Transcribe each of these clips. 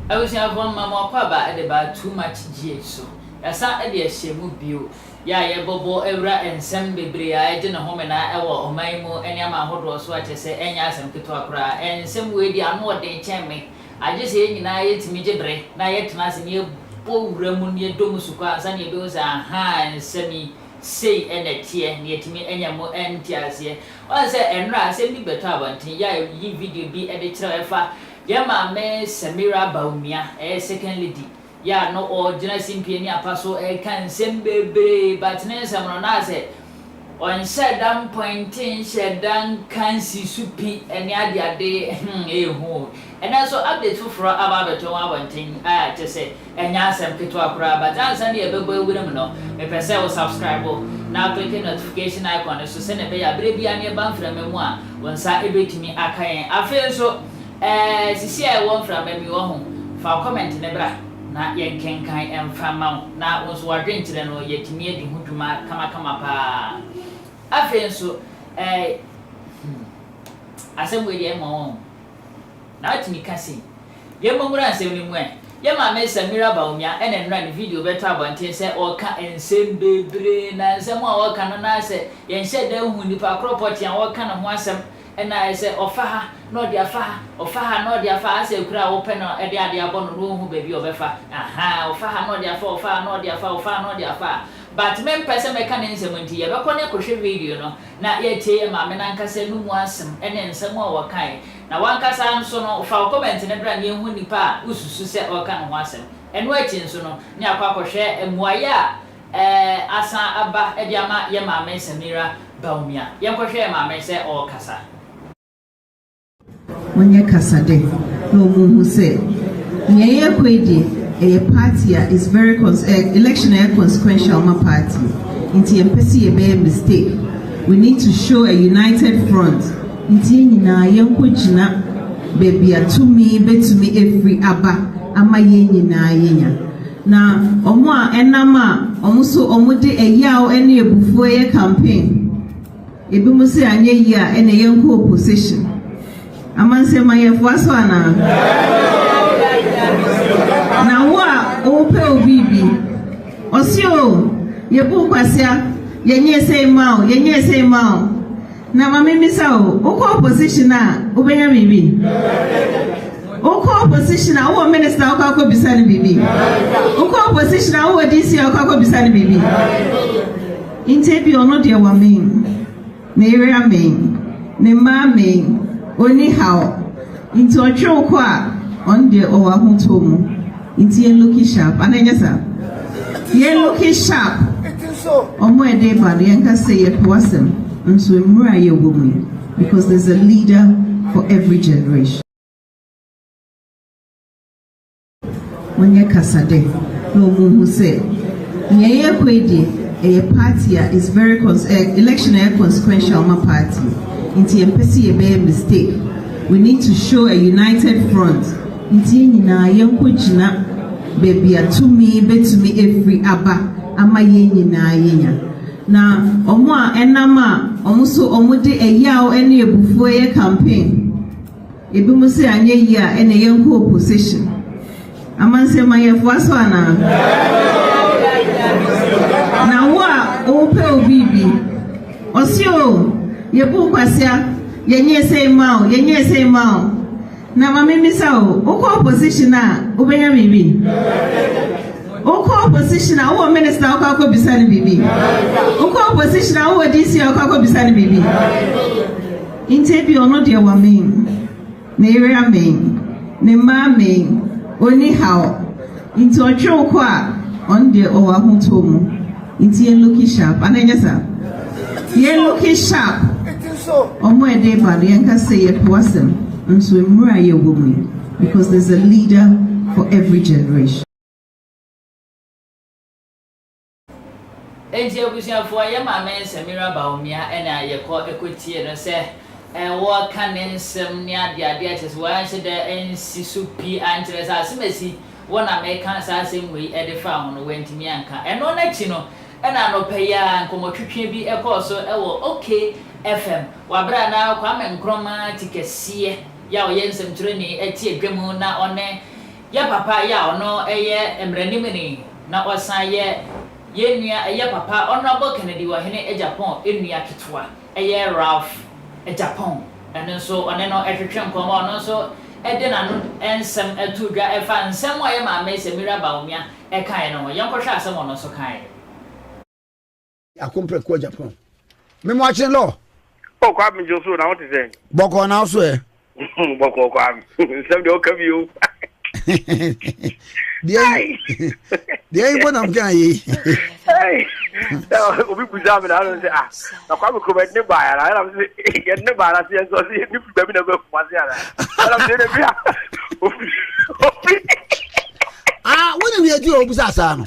I was have one mamma papa at about too much GH so. As I did a shame bio. Ya bobo evra and some baby, I didn't home and I or my mo any amount hot was what I say, and yes, and Kitwakra, and some way they are more than chammy. I just say, na yet me jebre, na yet mass in your poor Ramunia domusuka, and your bills are high and semi say and a tear near to me and your more antias here. Well, say, and ra send me better one thing, ya ye video be editor ever. Yama me Samira Baumia, a second lady. Ya no original simply ni apaso e kan sembebre but nensa mo na se on shedam pointing shedan kan si supi eni ade ehu and also update for about beto wanting to say enya asem keto akura but answer the ebebo ewuram no me pese wo subscribe now click the notification icon so send e be ya bre bia ne ban fra memu a wonsa ebetimi akan afen so sisi e won fra memu wo ho fa comment ne bra na yen kenkan emfama na wonso wadwenkyere no yetimi adi huduma kama pa afenso asemwe de mo na atimi kase ye momura asem ni mu ye ma me Samira Baumia ene nra ni video beta abonten se oka ensem bebre na nsem a oka no na se yen hyeda hu nipa cropot ya oka na ho asem ena ese ofaha no dia faha ofaha no dia faha ase kura wo pe no e dia dia bono no hu baby obefa aha ofaha no dia fa ofaha no dia fa ofaha no dia fa but men person me kan nsem nti ye be ko ne kohwe video no na ye tie ma me na nkase no mu asem ene nsem a wo kai na wankasa nso no fa comment ne bra ne hu nipa ususu se oka no asem eno achi nso no ne akwa kohwe emuaya asa aba e dia ma ye ma me Samira Baumia ye kohwe ma me se o kasa Onye kasade no muhu say nyeye kwedi a party is very election consequential my party inti empesi be mistake we need to show a united front inti nyina yenkogina baby atumi betumi every aba ama yenyina yenya na omo a enama omo so omo de eyaw ene ebufuo ye campaign ebi mu se anye yi a ene yenko opposition amanse mayefo aso ana na wa ope obibi osio yebu kwasia yenye say mao na mamimi sao uko opposition a ubenya bibi uko opposition a wo minister uko bisani bibi uko opposition a wo DC uko bisani bibi intebi ono de wa men na area men ne ma men oni how into a chokwa on the over hutomu into yen looking sharp and then yen looking sharp omo ede ba yen ka say it wasem nso emura ye woman because there's a leader for every generation when ye kasade no muhu say nyeye kwedi a party is very election consequential my party inti empesi be mistake we need to show a united front inti nyina yenkogina baby atumi betumi every aba ama yenyina yenya na omo a enama omo so omo de eyaw ene ebufuo ye campaign ebi mu se anye yi a ene yenko opposition amanse mayefo aso ana na wa ope obibi osio yebu kwasia yenye say mao na mamimi sao uko opposition a ubenya bibi uko opposition a wo minister uko bisani bibi uko opposition a wo DC uko bisani bibi intebi ono de wa men na area men ne ma men oni how into ochoko a on de owa hutomu inti yen looking sharp ananyasa yen looking sharp omo ede ba yen ka say it wasem nso emura ye woman because there's a leader for every generation Enti abusiafo ye ma me Samira Baumia ena ye ko ekotie no se wo kanensem ni ade aches wa hye de ensi supi antres asemesi wona me kan sa asem we edefa ho no wantimi anka eno na chi no ena no peya nkomotwetwe bi ekoso ewo okay FM wabra na kwa me nkroma tikesie ya oyensem treni eti edwemu na one ya papa ya ono eye emranimini na osan ye nua eye papa honorable Kennedy wa hene e Japan enua kitwa eye Ralph e Japan ene so one no ehwehwe nkomo ono so ede na no ensem atudwa efa nsem wa ye ma me se mira baumia e kan no yenkwohwe asem ono so kan akompre ko Japan me mo achen lo o kwa mi josu na what is saying boko na so e boko kwa nsem de o kabi o dia ibo na mkan yi obi buza me na say ah na kwa me ko be ne ba ya na say ye ne ba na say so say ni ba bi na go kuma say ala say ne bia woni we adi obuza asa no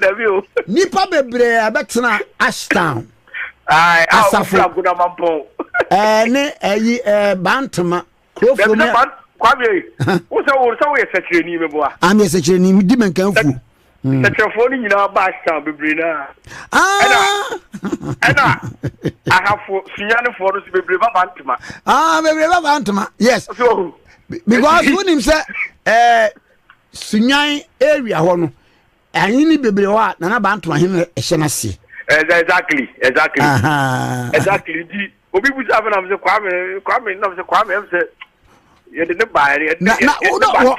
David nipa bebre abetena Ashtown asafo aguna mampo ne ayi bantama krofo ne kwame wo so ye secretary me boa am ye secretary ni di menkanfu secretary ni nyina ba Ashtown bebre na ena ahafo sunyane fo no bebre ba bantama bebre ba bantama yes so because wonim say sunyan area ho no ayini bebre wa na bantama hin ehye na se exactly di obi bu sabe na me kwame na me kwame em se ye de baare na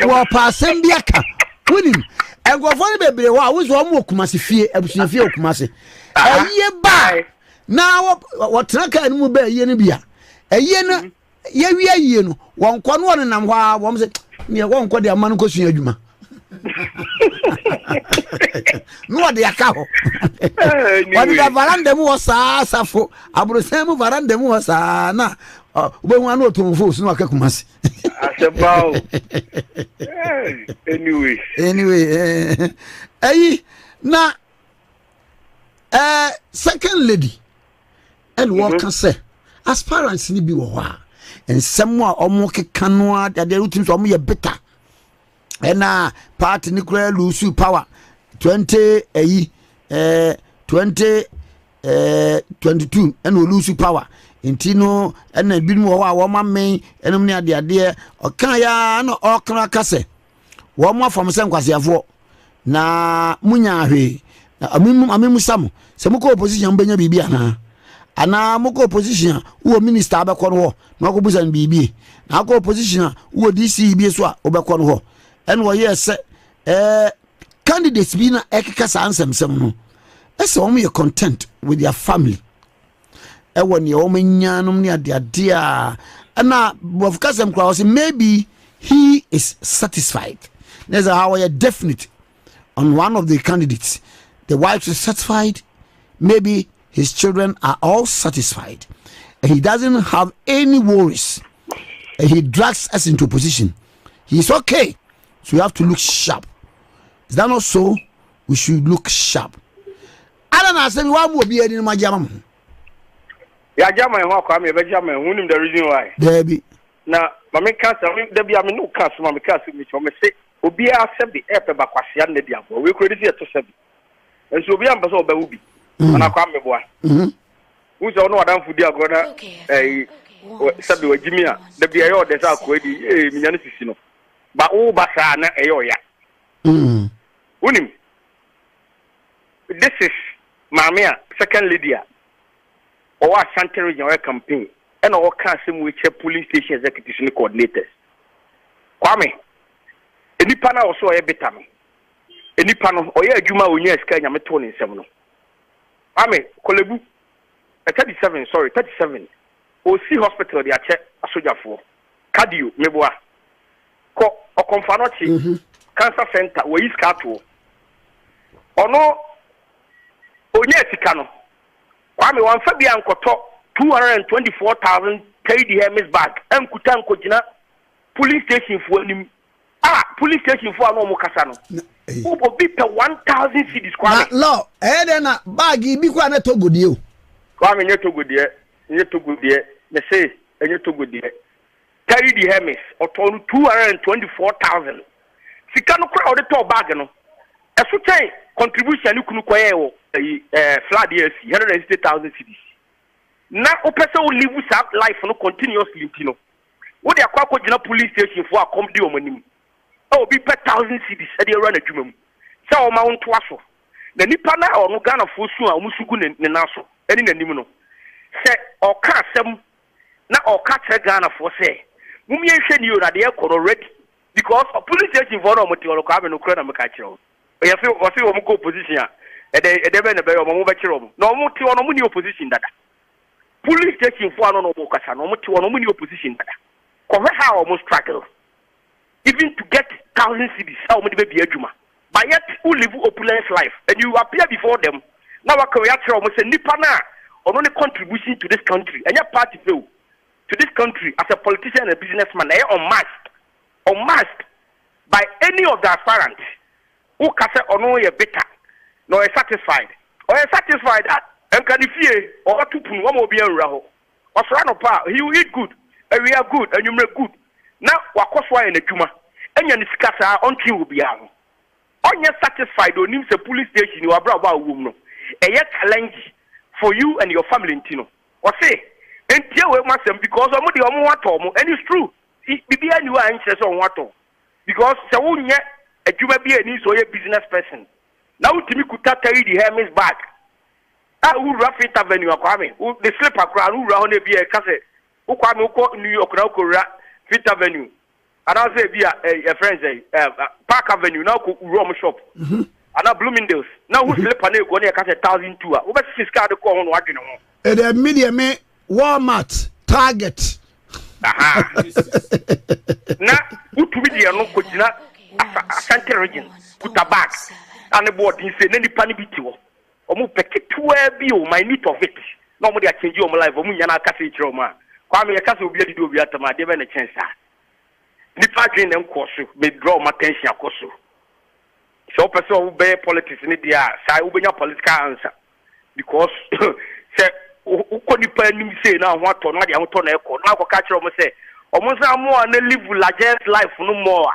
wo pasem bia ka wonim engofo ne bebre wa wo zo mo kumase fie abusunya fie okumase aye ba na wo tena ka ni mu ba aye ne bia aye no ye wi aye no won kɔ no nam hɔ a wo se ne won kɔ de amano kɔ sua adwuma no de aka ho wadi da varanda mu wasa safo abrosan mu varanda mu wasa na obehu anu otomfo so no aka kumase asebao anyway ayi na second lady and what can say aspirants ni bi wo ho a ensem a omo keka no a de rutim so omo ye bitter ena party ni kura lose power 2022 ena lose power intino ena bimu wo a wo mamen enum ne ade okan ya na okran kase wo mo afam se nkwasiafo na munya hwe amimu samu se muko opposition benya bibia ana muko opposition wo minister abekɔ no ho na ko busan bibi na ko opposition wo DC bi so a obekɔ no ho en wo yes candidates bi na ekeka sansem no ese wo me content with their family e woni wo menyanum ne ade a na of kasem kwa was maybe he is satisfied. There's how we are definite on one of the candidates. The wife is satisfied, maybe his children are all satisfied. And he doesn't have any worries. And he drags us into position. He's okay. So we have to look sharp. Is that not so? We should look sharp. I don't know. Say why will be in my jam. Yeah, German, how come you German? Who knew the reason why? Debbie. Now, Mamma Castle, Debbie, I mean, no castle, Mamma Castle, which I may say, Obi a said the air by Quasian Media. We credit here to 7. And so we are so baby. And I come boy. Who's on what I'm for the Agona? Sabi wa Jimmy, the BIO, there's our query, Mianisino. But oh, Basana, Ayoya. Unim. This is Mamma, second lady. Or Santa Regional campaign, and all Cassim which police station executive coordinators. Kwame, any panel also a bit any panel or a Juma when you are scared, I'm a 27. Kwame, Kolebu, 37, 37. O see hospital, they are check a soldier for cardio, Meboa, or Confanoti, Cancer Center, where is Cato. Or no, O yes, Cano. Kwame wan Fabian koto 224,000 KD Hermes bag en kutan kojina police station for nim police station for no mo kasa no obo bi pe 1,000 cedis Kwame no de na bag bi kwa na togodie o Kwame nye togodie me say enye togodie KD Hermes oto 224,000 sika no kra o de to bag no esu ten contribution ni kunu koye wo flood years 160,000 cedis. Now, a person will live life no continuously. What they are called police station for a come deal money. Oh, be per 1,000 cities at the run a jumum. So, Mount Twasso. The Nipana or Nugana Fusu, Musugun and Naso, and in the Nimuno. Say, or cast some, not or cut a Ghana for say. Mummy send you that they are already because a police station for Motio Cabin Ukraine Macacho. I feel a go position at the Benabay or Mobachero. No Motio no money opposition that. Police station for no Mocasa, no Motio no money opposition that. Cover how almost struggle. Even to get 1,000 cities, how many baby Juma. But yet, who live opulence life, and you appear before them. Now, a career almost a Nipana or only contribution to this country, and your party fail to this country as a politician and a businessman, unmasked by any of the aspirants who can say, or no, you're better, nor are satisfied, that, and can you fear, or to put one more beer raho, or Serrano Pa, he will eat good, and we are good, and you make good. Now, what cost why in the Juma, and your discussion on you will be out. On your satisfied or news a police station, you are bravo woman. A yet challenge for you and your family in Tino. Or say, and tell we must because of the Omo, and it's true. It be any anxious on what because so yet a Juma be a news or a business person. Now Timmy could tell you the Hermes back. I will rough it avenue of Kwame, the slipper crown who round a beer cassette, who Kwame New York, Fifth Avenue. And I'll say via a friend say Park Avenue now Rome shop. And now Bloomingdale's. Now who slip on it go near 1,002. What is car the call on what you know? The media me Walmart Target. Aha. Now who to be the no kojina Asante region put a back and the board he say any panibiti or move pack to bio minute of it. Nobody change your life or Munyana Cassie Roma. Kwame Castle will be able to do Viatama, they have a chance. Nipa dream them course may draw my attention course. So person who bear politics in the air, say who be your political answer. Because say who could you pay me say now what on what you want to echo. Now go catch them say almost more and live largest life no more.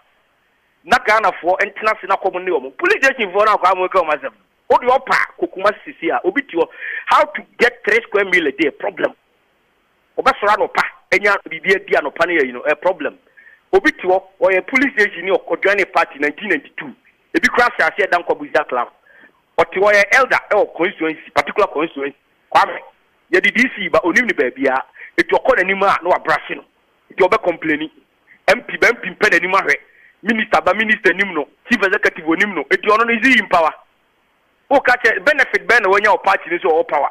Not gonna for international community. Police station for now come myself. What do you pack Kukuma Sisia, Obitio, how to get 3 square meal a day problem. Obasorano pa, enya bibia dia no pane you know a problem. Obitio or a police station or Kodjane party 1992. Ebi crash as here dan Kobuza club. Or to an elder or constituency, particular constituency. Kwame, ye the DC but only the baby. If you call any man, no abrasino. If you be complaining, MP pen any man, minister by minister nimno, chief executive nimno. If you are not easy in power. Oh, catch a benefit ban when your party is all power.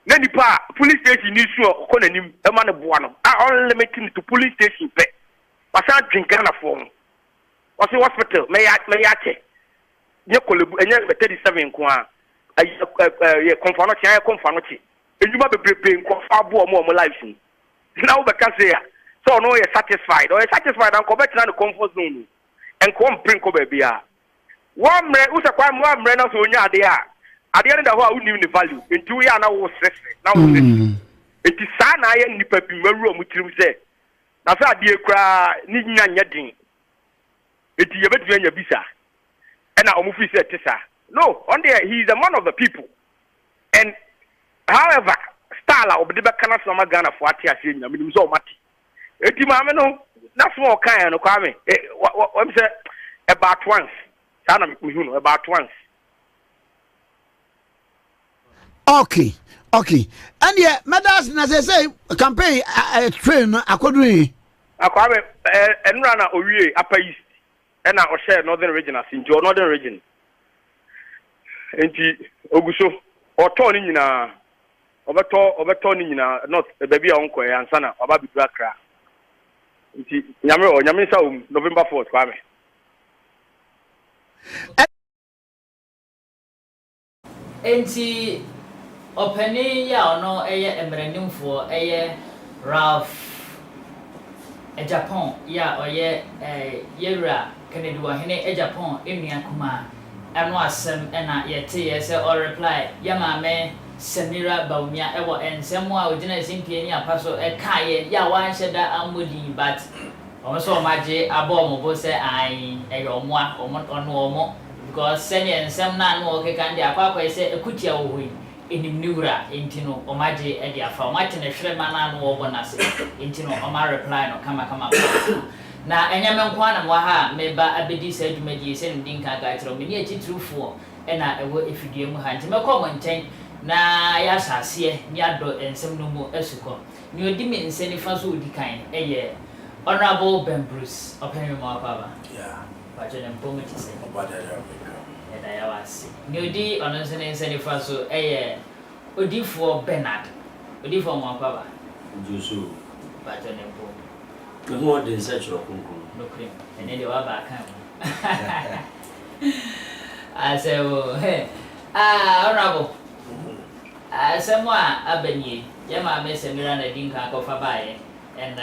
Nani pa police station is sure konanim e man buano. I only limiting to police station pay. Pasa drink Ghana form. Was in hospital, may I ye kolebu enye 37 kwa ye konfanochi ay konfanochi. Ejuma bebrebe nkofa bo mo life ni. Na wo beka say so no you satisfied or you satisfied and go back to the comfort zone. And come bring ko baby a. One mre usakwa mo mre na so onya ade a. At the end of who knew the value, in 2 years now, now it is sana and the paper room which you say. That's a dear cry, needing a yading. It is a bit when you bisa. And our movie said, no, on there he is a man of the people. And however, Stala of the Bacana Summer Ghana for Atia, I mean, so much. Etimameno, that's more kind of coming. What say about once? About once. Okay. And yeah, Madas, as I say, a campaign, a train, I could read. I come and run out Upper East, and I share Northern region, as in your Northern region. And Oguso, or Tony in a over Tony in a not a baby uncle and son of Baby Blackra. Yamisa, November 4th, Kwame. Enti openi ya ono eye emrenim for eye Ralph Japan ya oye yera Kennedy wa hene Japan emia kuma eno asem na yete ye se or reply ya mame Samira Baumia ewo ensem a ogina simpie ni apaso kaye ya wan hyeda amodi but omo maje abo mo bo se ai eyomo a omo because senior ensem na no okeka ndi akwa se ekutia wo hui enim niwura intino omaje e dia fa omache ne hwere ma na no wo bonase intino oma reply no kama na enyame nkwa na mwa ha meba abedi sa adwumadi se ndi nka ga tro me ne achitrufo na ewo efidie mu ha nti mekọ mo nten na ya sase ni ado ensem no mu asuko ni odi me nseni fa so odi kan eye Honorable Ben Bruce opemi mo akwa ba je nem pomo ti se da ya wasi ni odi ono nseni fa so eye odifo Bernard odifo mo akwa ba Josu ba je nem pomo the more than such a conclusion. No cream. And then you are back. I say, hey, honorable. Someone Abeni, Yama Miss Miranda Dinka Kofabaye, and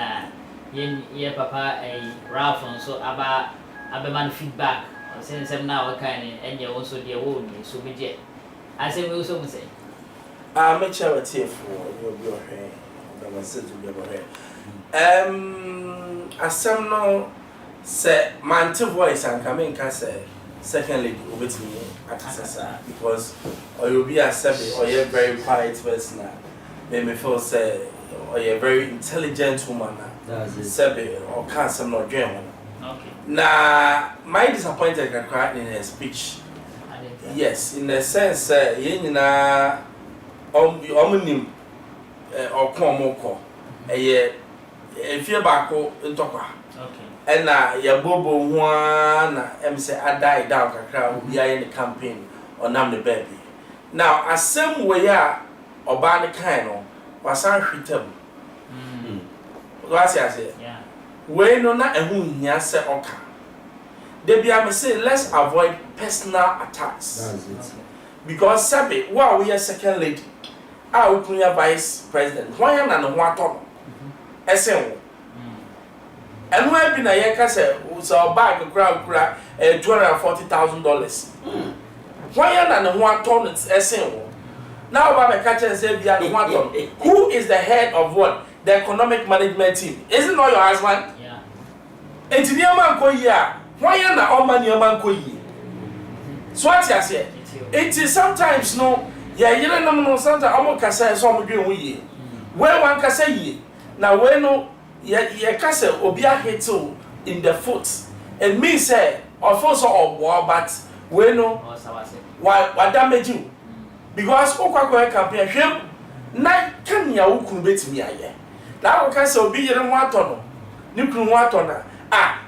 ye papa a Ralph so about Abaman feedback. Since I'm now kind and you also dear wound, so be jet. I say, we also say. I'm a charity for your hair. That was said to be about hair. Asem no say mante voice and come in can say secondly with me at Sasa because or you'll be accepted or you're very quiet person make me feel say or you're very intelligent woman or can't some not dream. Okay. Now my disappointed in her speech. Yes, in the sense yenina omunim or komoko if you back ntokwa okay na ya bobo ho na em say adai down kakra we are in the campaign on am the baby now asem we ya oba ne kan no wasan hwitam what I say yeah we no na ehun hia se oka they be am say let's avoid personal attacks. That's it. Because sabe wa we are second lady we kunya vice president why na no ho ato esen and why be na ye ka say so bag kura $240,000 why na no ho ato esen now ba me ka chen say bia no ho ato who is the head of what the economic management team isn't not your husband yeah engineer man ko yi a why na o man man ko yi so what you say it is sometimes no yeah you know sometimes amo ka say so mo dwen ho yi when one ka say yi na we no ye ka say obi a hit in the foot it means say of course or but we no why damage you because okwa campaign hwem na kan ya wukun betimi aye na wo ka say obi yere ho ato no ni kunu ho ato na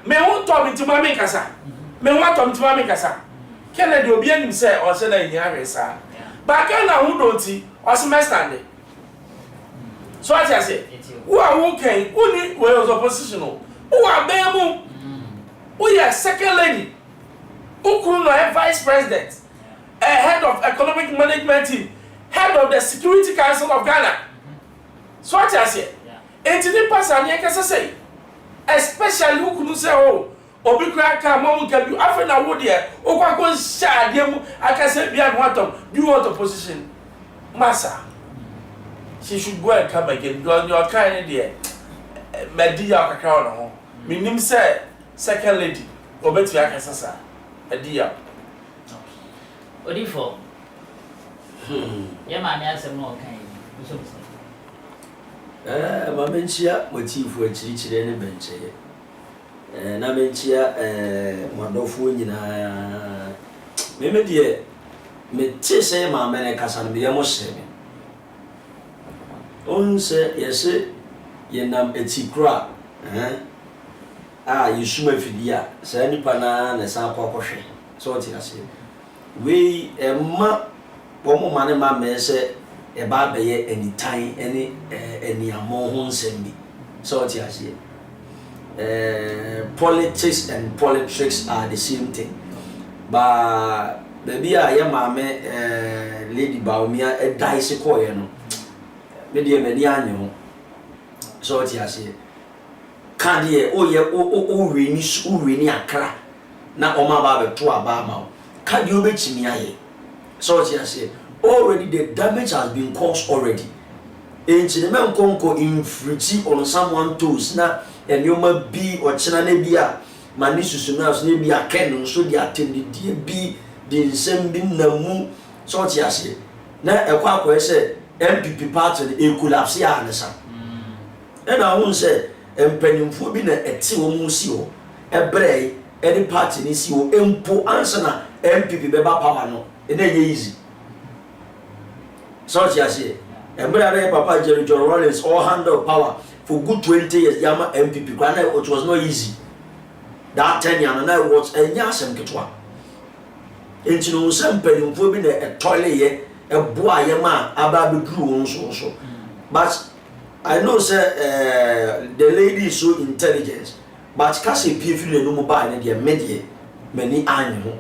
me ho to mi tima me kasa me ho ato mi tima me kasa Kennedy obi anim say o se na nya resa ba ka na hu donti o se mestande so what I say who are working who need was opposition who are bemu who are second lady who could not vice president a head of economic management team head of the security council of Ghana so what I say entity person here can say especially who could say oh obi kra ka mo nka bi afa na wo de o kwa ko sha de mu aka say bia no atom do you want opposition massa she should go and come again because your kind there media kakra on ho minim say second lady obeti aka sasa media odifo ya ma me asem no kan so ma menchia motifu achirichire ne benche na menchia madofo nyina meme die me tese ma mene kasa no be mo sheme onse yese yenam etikra yesuma fidia sa nipa na sa kwakwohwe so ti ase we emma pomo mane ma mese e ba beye anytime any amon ho nsembi so ti ase politics and politics are the same thing ba baby a ya mame lady Baumia e dice ko ye no me de me ni anyo so ti ase kan de o ye o we ni akra na o ma ba be to aba ma kan de o be chimi aye so ti ase already the damage has been caused already enchine men konko infringe on someone toes na enyoma bi o chena na bi a mani susu na so na bi aken so di attend die bi di nsem bi na mu so ti ase na ekwa akwa se MPP party e collapse ya nesa e na hu se empanimfo bi na eti wo mu si wo ebrei any party ni si wo empo ansana MPP beba power no e na easy so you say embrei papa Jerry John Rawlings all handle power for good 20 years yama MPP kwa na it was not easy that 10 years na was enya asem ketwa enti no empanimfo bi na etoile ye eboa ye ma aba beduru won so but I know say the lady is so intelligent, but kasi PF no mobile na dia media many anyo.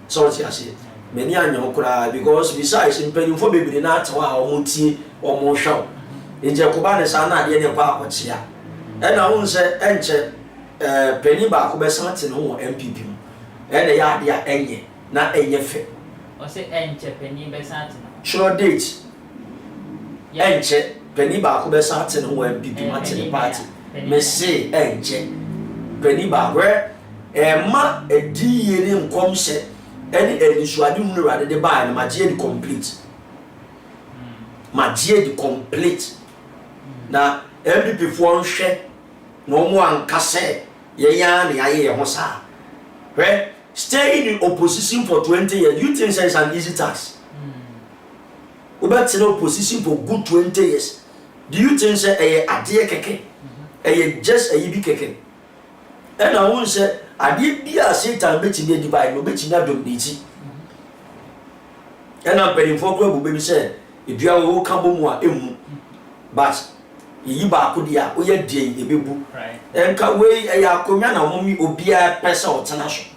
So what you say? Many anyo kura because besides impeding baby na atwa o mutie o mo hwa. Enje ko ba ne sa na de ne kwa akochia. E na won say enche penny ba ko be santi no MPP mu. E na ya de a enye na enye fe. O say enche penny be santi no. Sure date. Enche penny ba ko be santi no MPP mate party. Me say enche penny ba where ma edi yere nkom se any enisuade mu no rade de ba na magie di complete. Magie di complete. Na MPP fo nhwe no mo ankase ye ya na ye ho sa. Where staying in opposition for 20 years, you think it's an easy task? About in opposition for good 20 years. Do you think say a dear keke? Just a yibi keke? And I won't say I did be a Satan betting the divide, no betting that don't need it. And I'm paying for global baby said, if you are all come more, but Yiba Kudia, we are day, a bibu. And can we a Komiana mommy or be a person or Tanasho?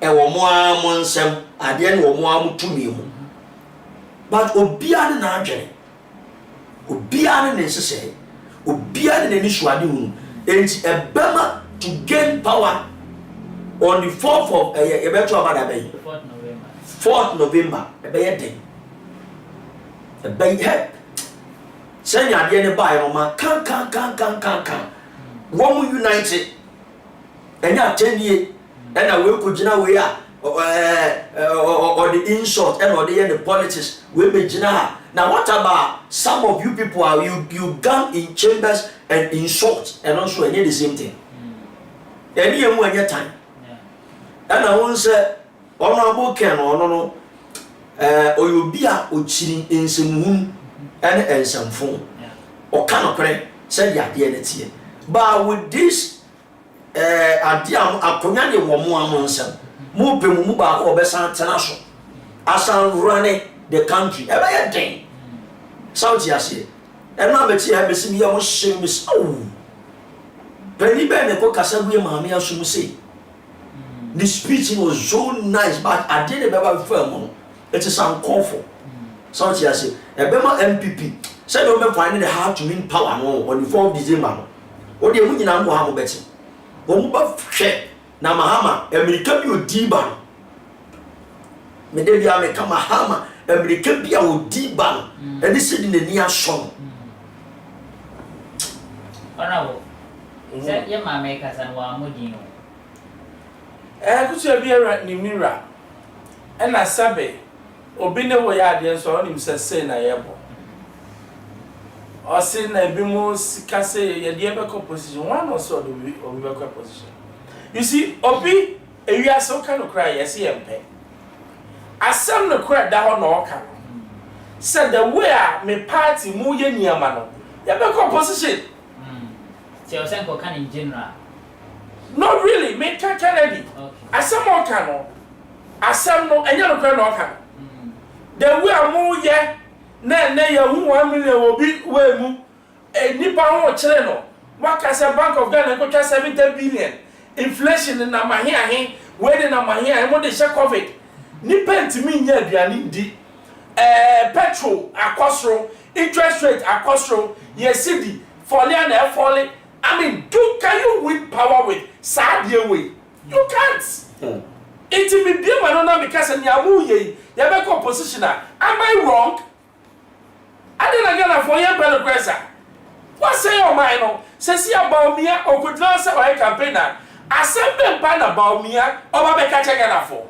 Ewo moa monsem ade na wo moa mutumi mu but obia na adwene obia na nsese obia na ni suade hu enti ebema to gain power on the 4th of ebeto abada bay 4th November ebeye den ebeye senya ade ne bae no ma kan wo mu united enya 10 years and I will put we are or the insult and or the politics we be now what about some of you people are you gang in chambers and insult and also any the same thing any your time and I won't say honorable Ken or no or you be a chilling in some room and some phone or cannot pray say ya the but with this adiam akonya de wo mo amonsam mo pe mu ba ko be san tena so asan running the country e ba ye den Saudi ase e na be ti ha be simi ya mo hye mi so Penny be ne ko kasa bu Mahama asum say the speech was so nice but I didn't ever feel mo it is uncomfortable Saudi ase e be ma MPP say do me find the hard to win power no on the 4th of December no o de mu nyina mo ha mo beti Bomba fhe na Mahama America bi odiba me de bia me ka Mahama America bi a odiba e de se di nani aso Onawo se ye ma me ka san wa modin no kutu bi era ni mira e na sabe obi ne wo ya ade so onim se na yebo or say na be mo sika say ye de be position one or so obi be position you see obi ewia so kan no cry yes ye mpe asem no cry da ho no ka said the way me party mu ye niama no ye be position se o sen ko kan in general not really me ka Kennedy asem o ka no asem no enya no cry no ka the way mu ye na ya hu 1 million obi we mu nipa ho kire no wakasa Bank of Ghana ko 70 billion inflation na mahiahe we de na mahiahe mo de share covid nipa ntimi nya aduane di petrol akosro interest rate akosro yesidi falling na falling I mean can you win power with sad way you can't it be be manona because nya mu ye ya be position am I wrong I didn't get a for your better pressure. What say your mind? Say, see about me, or could not say my campaigner. I said, them pan about me, or my catch again for.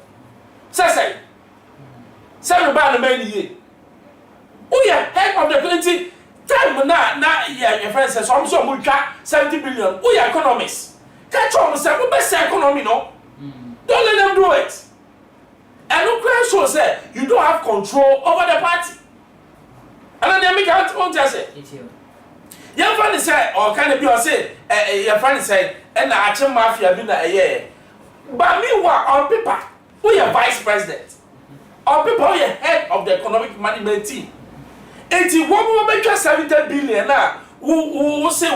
Say, the band many ye. Oh, yeah, head of the 20 time na your friend says so so mo twa 70 billion we are economists catch on say we best economy no don't let them do it and no cry so say you don't have control over the party and then make out on just say your friend say or can it be or say your friend say and na ache mafia bi na but meanwhile on paper we are vice president on paper we are head of the economic management team. 81 make 70 billion now. Who say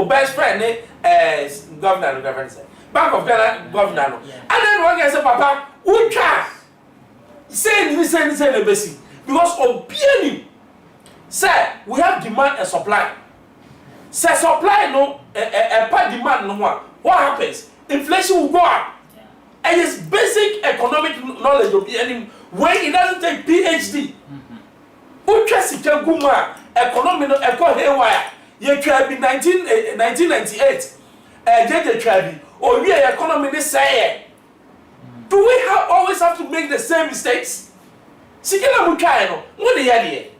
best friend governor Bank of Ghana governor. And then one guy say papa, who try say the basic because of BNI say we have demand and supply. Say supply no part demand no more. What happens? Inflation will go up. And it's basic economic knowledge of BNI when it doesn't take PhD. Uche guma economy no eco haywire ye twa bi 1998 jeje twa bi o we economy ni say do we always have to make the same mistakes sikela mu twa no mo de ya de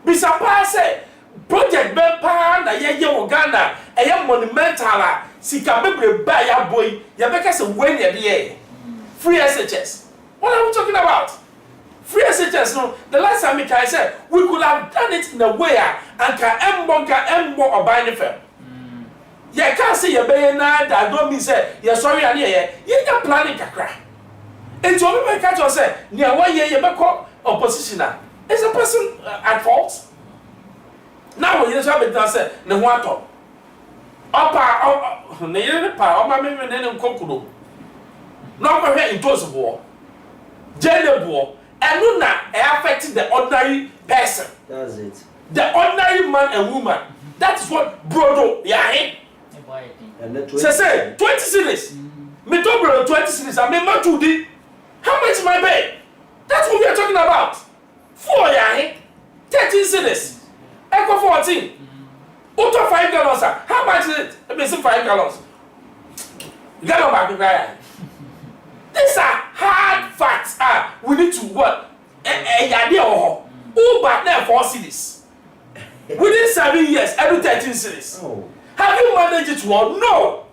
bisa pa say project be pa na ye wo Ghana monumental a sika bebre ba ya boy ye be ka say when ye de free SHS. What are we talking about? Free SHS, no. The last time I said we could have done it in a way and can embo or buy the firm. You can't say you're paying that don't mean say you're sorry and you're planning to cry. And to me, catch yourself near 1 year you back opposition. Is a person at fault? Now you just have it done say no one talk. Upper near the power, my men and Kokudo. Not here in toast of war. Gender war. And now affecting the ordinary person. That's it. The ordinary man and woman. That is what Brodo, yeah, say 20 cities. Me to bro 20 cities. I mean, not 2D. How much my pay? That's what we are talking about. 4 yeah, 13 cities. Echo 14. Auto 5 gallons. How much is it? Let me see 5 gallons. Gallon back. These are hard facts. We need to what? Uber there 4 cities. Within 7 years, every 13 cities. Oh. Have you managed it well? No.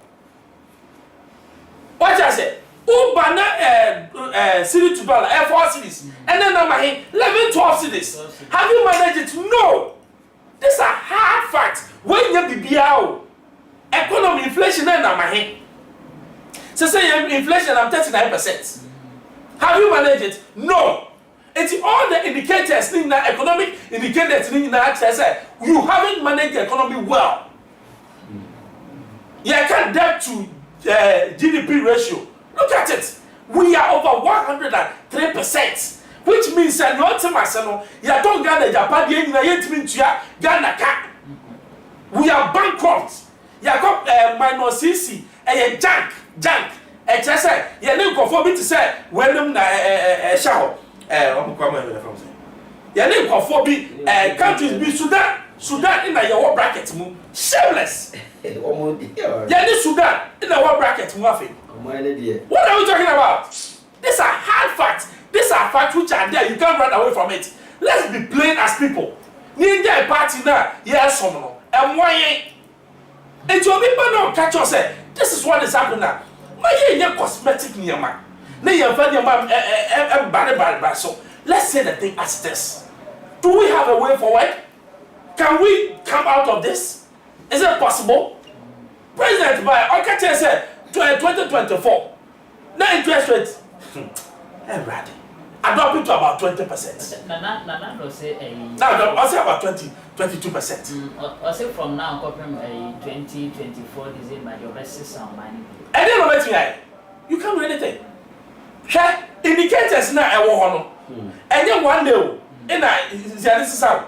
What I said? Uber na city to dollar 4 cities. And then number 11, 12 cities. Have you managed it? No. These are hard facts. When you be economy inflation and number so say inflation I'm 39%. Have you managed it? No. It's all the indicators in the economic indicators in the say you haven't managed the economy well. You can't debt to GDP ratio. Look at it. We are over 103%, which means that you don't Ghana Japan Ghana. We are bankrupt. You got minus CC and junk. And just say, you need to say, when them shower. You need to countries be Sudan in the war bracket. Shameless. You need Sudan in the war bracket. What are we talking about? These are hard facts. These are facts which are there. You can't run away from it. Let's be plain as people. Ninja party now, yes, and why? And your people don't catch us. This is what is happening now. My cosmetic near man. So let's say the thing as this. Do we have a way forward? Can we come out of this? Is it possible? President by Nketiah said 2024. Now interest rate. Ready. Adopt it to about 20%. Now I say about 22%. I say from now, 2024 December, your best is some money. And then let me you can't do anything. Indicators now I want and then one day in this is how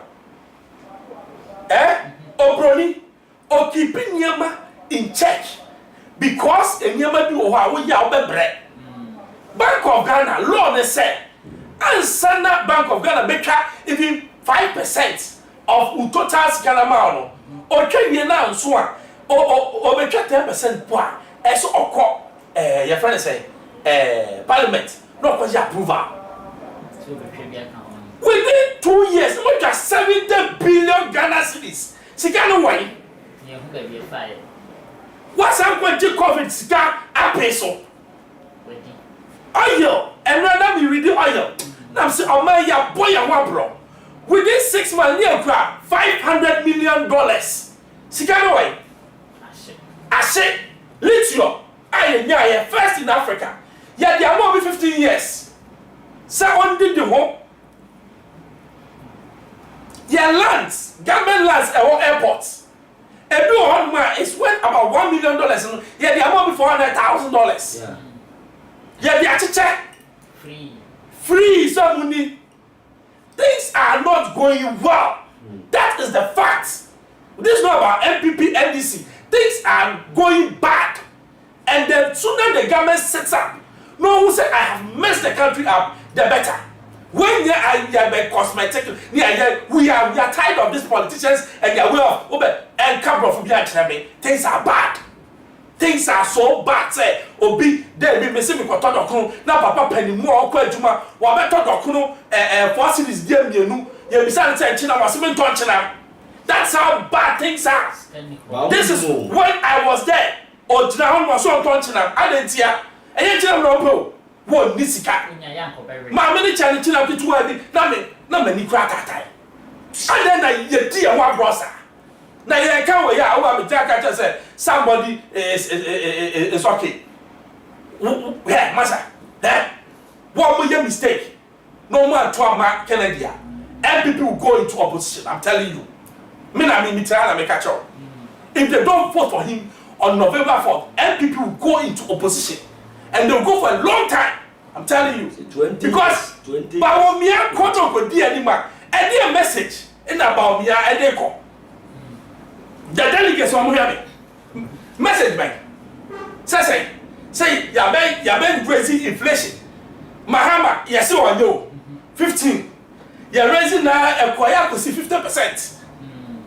Obroni or keeping Yama in check because a Yama do how we are bread. Bank of Ghana law they say and send that Bank of Ghana better even 5% of total Ghana amount or can you now so or better 10% poor as or your friend say Parliament no cause approval. Within 2 years, we got 70 billion Ghana cedis. Sika no way. Yeah, who can be a fire? What's I'm going to COVID sika a peso? Wedding. Oil, and rather me read the oil. Now I'm saying, oh my, ya boy, ya one bro. Within 6 months, near crap, $500 million. Sika no way. I say, lithium, I first in Africa. Yeah, they are more than 15 years. So on did the home. Yeah, lands, government lands, or airports. Every one man is worth about $1 million. Yeah, they are more than $400,000. Yeah. Yeah, they are check. Free some money. Things are not going well. That is the fact. This is not about MPP, NDC. Things are going bad. And the sooner the government sets up, no one say I have messed the country up, the better. When they are cosmetic, we are tired of these politicians and they are way of and come from behind. Things are bad. Things are so bad. Say, Obi, they be missing me for Todokun. Now, Papa Penny more Juma, while I Todokun, forcing his dear you, you be saying, China was even China. That's how bad things are. This is when I was there. Or China was so China. I didn't hear. And yet, China no one Nisika. My many China to 2 na many crack at time. And then I dear one brother. Now you can't wait. I will just say somebody is okay. Yeah, Massa. What will your mistake? No more to a Kennedy. And people will go into opposition. I'm telling you. If they don't vote for him on November 4th, MPP will go into opposition. And they'll go for a long time. I'm telling you. 20, because Baumia Koto could be any man. And their message in about Baumia and they call. The delegates from me. Message man. Say, Yaben raising inflation. Mahama, yes, I know. 15. You're raising now a choir to see 50%.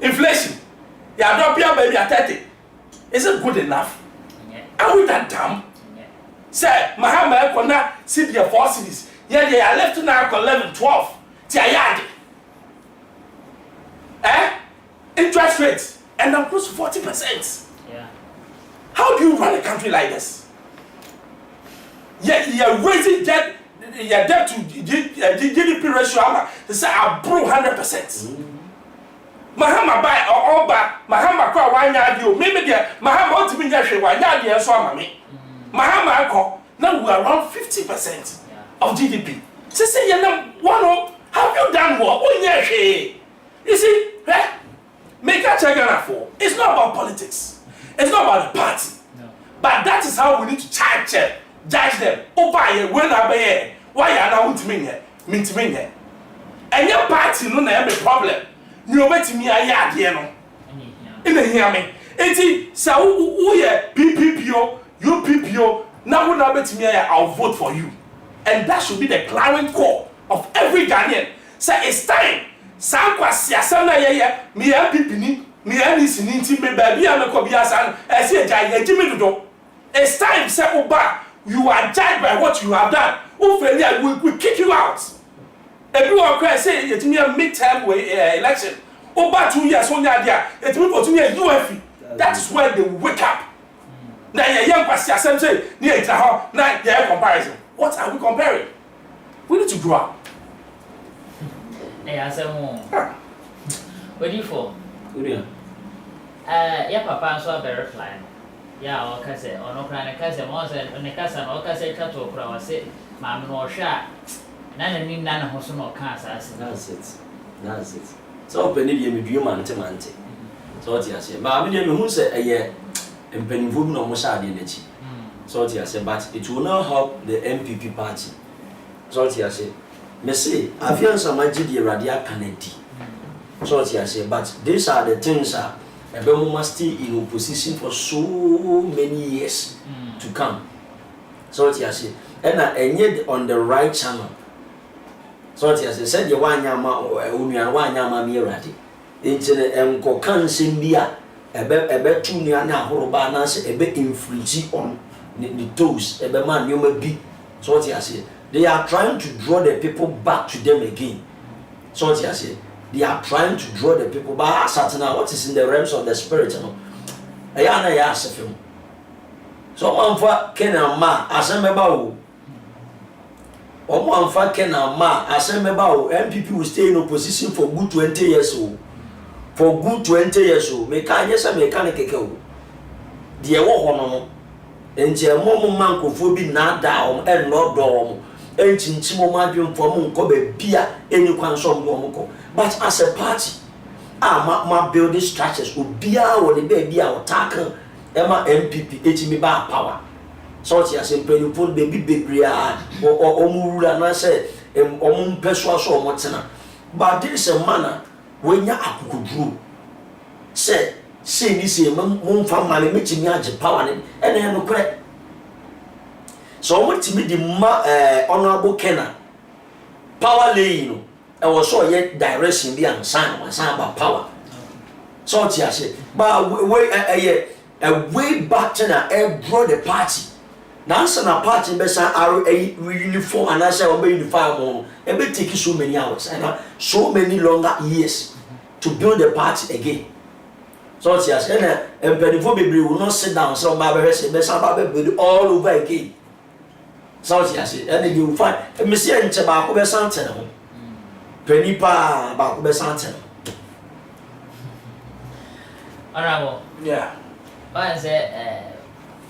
Inflation. You're dropping baby at 30. Is it good enough? Are we that dumb? Say, Mahama, Kona, see the 4 cities. Yeah, they are left now 11, 12. Tiayadi. Interest rates. And I'm close to 40%. Yeah. How do you run a country like this? Yeah, you're raising debt. Your debt to GDP ratio. They say I broke 100%. Mahama buy or all buy. Mahama call one yard. Maybe there. Mahama want to be there. One yard. Yes, mommy. Mahama call. Now we are around 50% of GDP. So say you know one. Have you done what? Oh yeah, you see, make a check on for. It's not about politics. It's not about the party. No. But that is how we need to judge them. Oh, buy it when I buy. Why are not to me here? And your party no have a problem. You bet me a yard here. In the hear me. It's so we PPPO, UPPO. Now when I bet me I'll vote for you. And that should be the clarion call of every Ghanaian. So it's time. Sam kwasi asana ye me MPP ni me NDC ni nti me ba bia me ko bia san e se ja ye jimi dodo. It's time say oba you are judged by what you have done. Who failure we kick you out. Everyone cry say it me a midterm election. Oba 2 years on there it me for 2 years UFI. That is where they wake up. Na ye young kwasi asem say ni e ta ho na ye comparison. What are we comparing? We need to grow up. Hey, I said, what do you for? Yeah, Papa, so very fine. Yeah, or Cassette, or no crying a cousin, once and a cousin, or Cassette cut to a say, Mamma or shot. None need none of us no cars. That's it. So, Penny, you dream antimante. So, I say, Mamma, who said a year and Penny would no more sad in it. So, I say, but it will not help the MPP party. So, I say. Me say, I feel some magic the radio Kennedy. So I say, but these are the things that we must stay in opposition for so many years to come. So I say, and I need on the right channel. So I say, said the one yama or one yama me ready. Into the Encocan Simbia, a bet 2 years now, Horobanas, a bit influence on the toes, a man you may be. So I say. They are trying to draw the people back to them again. So what you say? They are trying to draw the people, but Satan, what is in the realms of the spirit? I ask him. So one for Kenan Ma, Asemeba. One for Kenan Ma, Asemeba. MPP will stay in opposition for good 20 years old. For good 20 years old, mechanical. Dear Wohono, and Tia Momo Manco for be not down and not dorm. And Chinchimo Magium for Munkobe beer, any consume Momoko. But as a party, my building structures will be our baby our tackle. Emma MPP, HMB bar power. So she has a put baby baby or Omura and I said, Om persuasion or Montana. But there is a manner when you are could do. Say this moon family meeting me power and then no credit. So what to me the honorable Kenna power lane. I was so yet direction be and sign about power. So she has said, but way back to now, brought the party. Now, a party best are a uniform and I say, obey the fire more. It may take you so many hours and so many longer years to build the party again. So she has said, and before baby will not sit down, so my best all over again. So she has said, and you will find a Monsieur in Tobacco Besantino. Penny pa Baco Besantino. Honorable. Yeah. I said,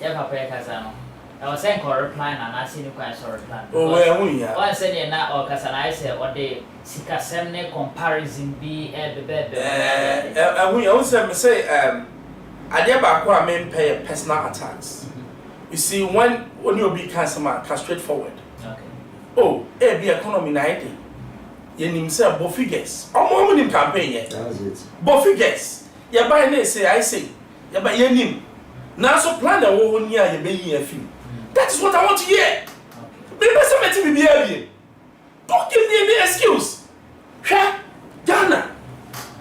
Papa Casano. I was saying for reply and I see you quite sorry plan. Oh, where we are. I said, now, or Casana, I said, what they seek a seminar comparison be at the bed. And we also say, I never acquire men pay personal attacks. You see, when you be customer, straightforward. Okay. Oh, be economy 90. You himself, both figures. I'm more in campaign yet. That's it. Both figures. You buy this, say, I say. You buy your name. Now, so plan a 1 year, you may a few. That is what I want to hear. Maybe somebody be behaving. Don't give me any excuse. Ghana,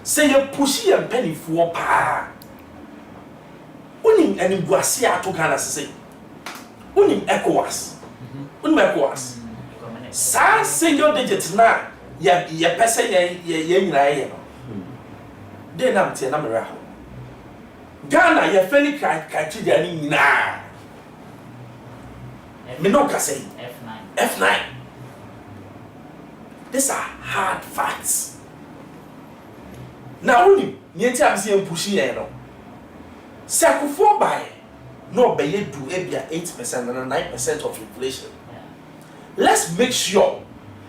say you pushy and penny for pa. Unim and Guasia to Ghana say. Unim ECOWAS. Unim ECOWAS. Sa single digits now. Ya person ye. Then I'm telling you. Ghana, you're fairly criteria na. Me no can say F9. These are hard facts. Now only niente am see pushing here no. Circle 4 by no be you do 8% and 9% of inflation. Let's make sure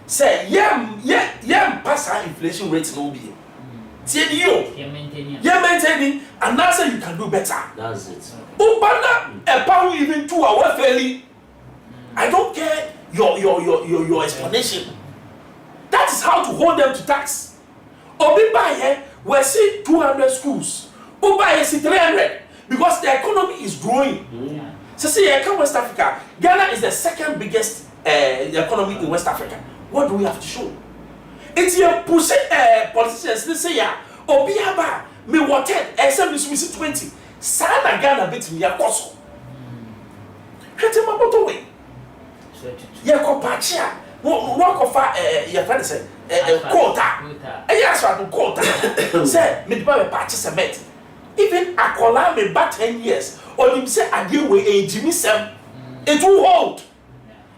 say yeah pass our inflation rate no be. You're maintaining, and now say you can do better. That's it. Ubana a pound even 2 hours fairly. I don't care your explanation. That is how to hold them to tax. Obi buy we see 200 schools. Uba see 300 because the economy is growing. So see, come West Africa. Ghana is the second biggest economy in West Africa. What do we have to show? It's your pussy politicians. They say, yeah, Obiaba, me water, SM 20. Sana Ghana bit me a coso. Get him about the way. Yakopachia, walk of your friend said, quota. Yes, I quota. Say, me buy a patch cement. Even a collar me back 10 years, or him say, I deal with a Jimmy Sam. It will hold.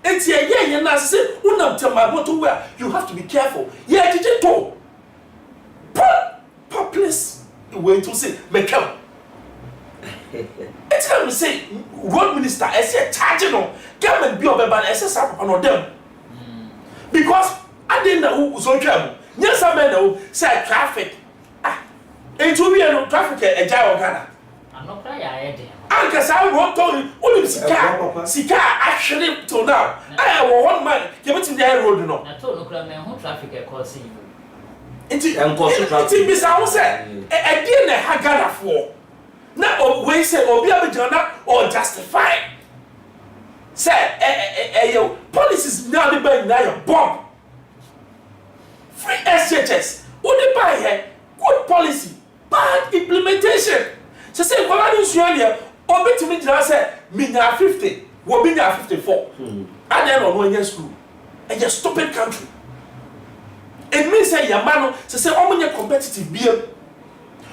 It's yeah, and I say, my motto where you have to be careful. Yeah, did you talk? Populous way to say, make come. It's time to say, road minister, I say, charging on, government be over by SS on them. Because I didn't know who was on trouble. Yes, I know, say traffic. It will be no traffic a gyro Ghana. I'm not crying. Because I wrote on only Sika actually till now. I have 1 man, give it to the road. No, I told no traffic a crossing. It's Miss House said, I didn't have Ghana for. Now, we say, or be a Jonah or justify. Say, your policies now the bank now bomb. Free SHS, what they buy here, good policy, bad implementation. So say, what I do earlier, or bet to me, I said, me now 50, will be now 54. And then on 1 year school, and just stupid country. It means say your man say omo competitive beer.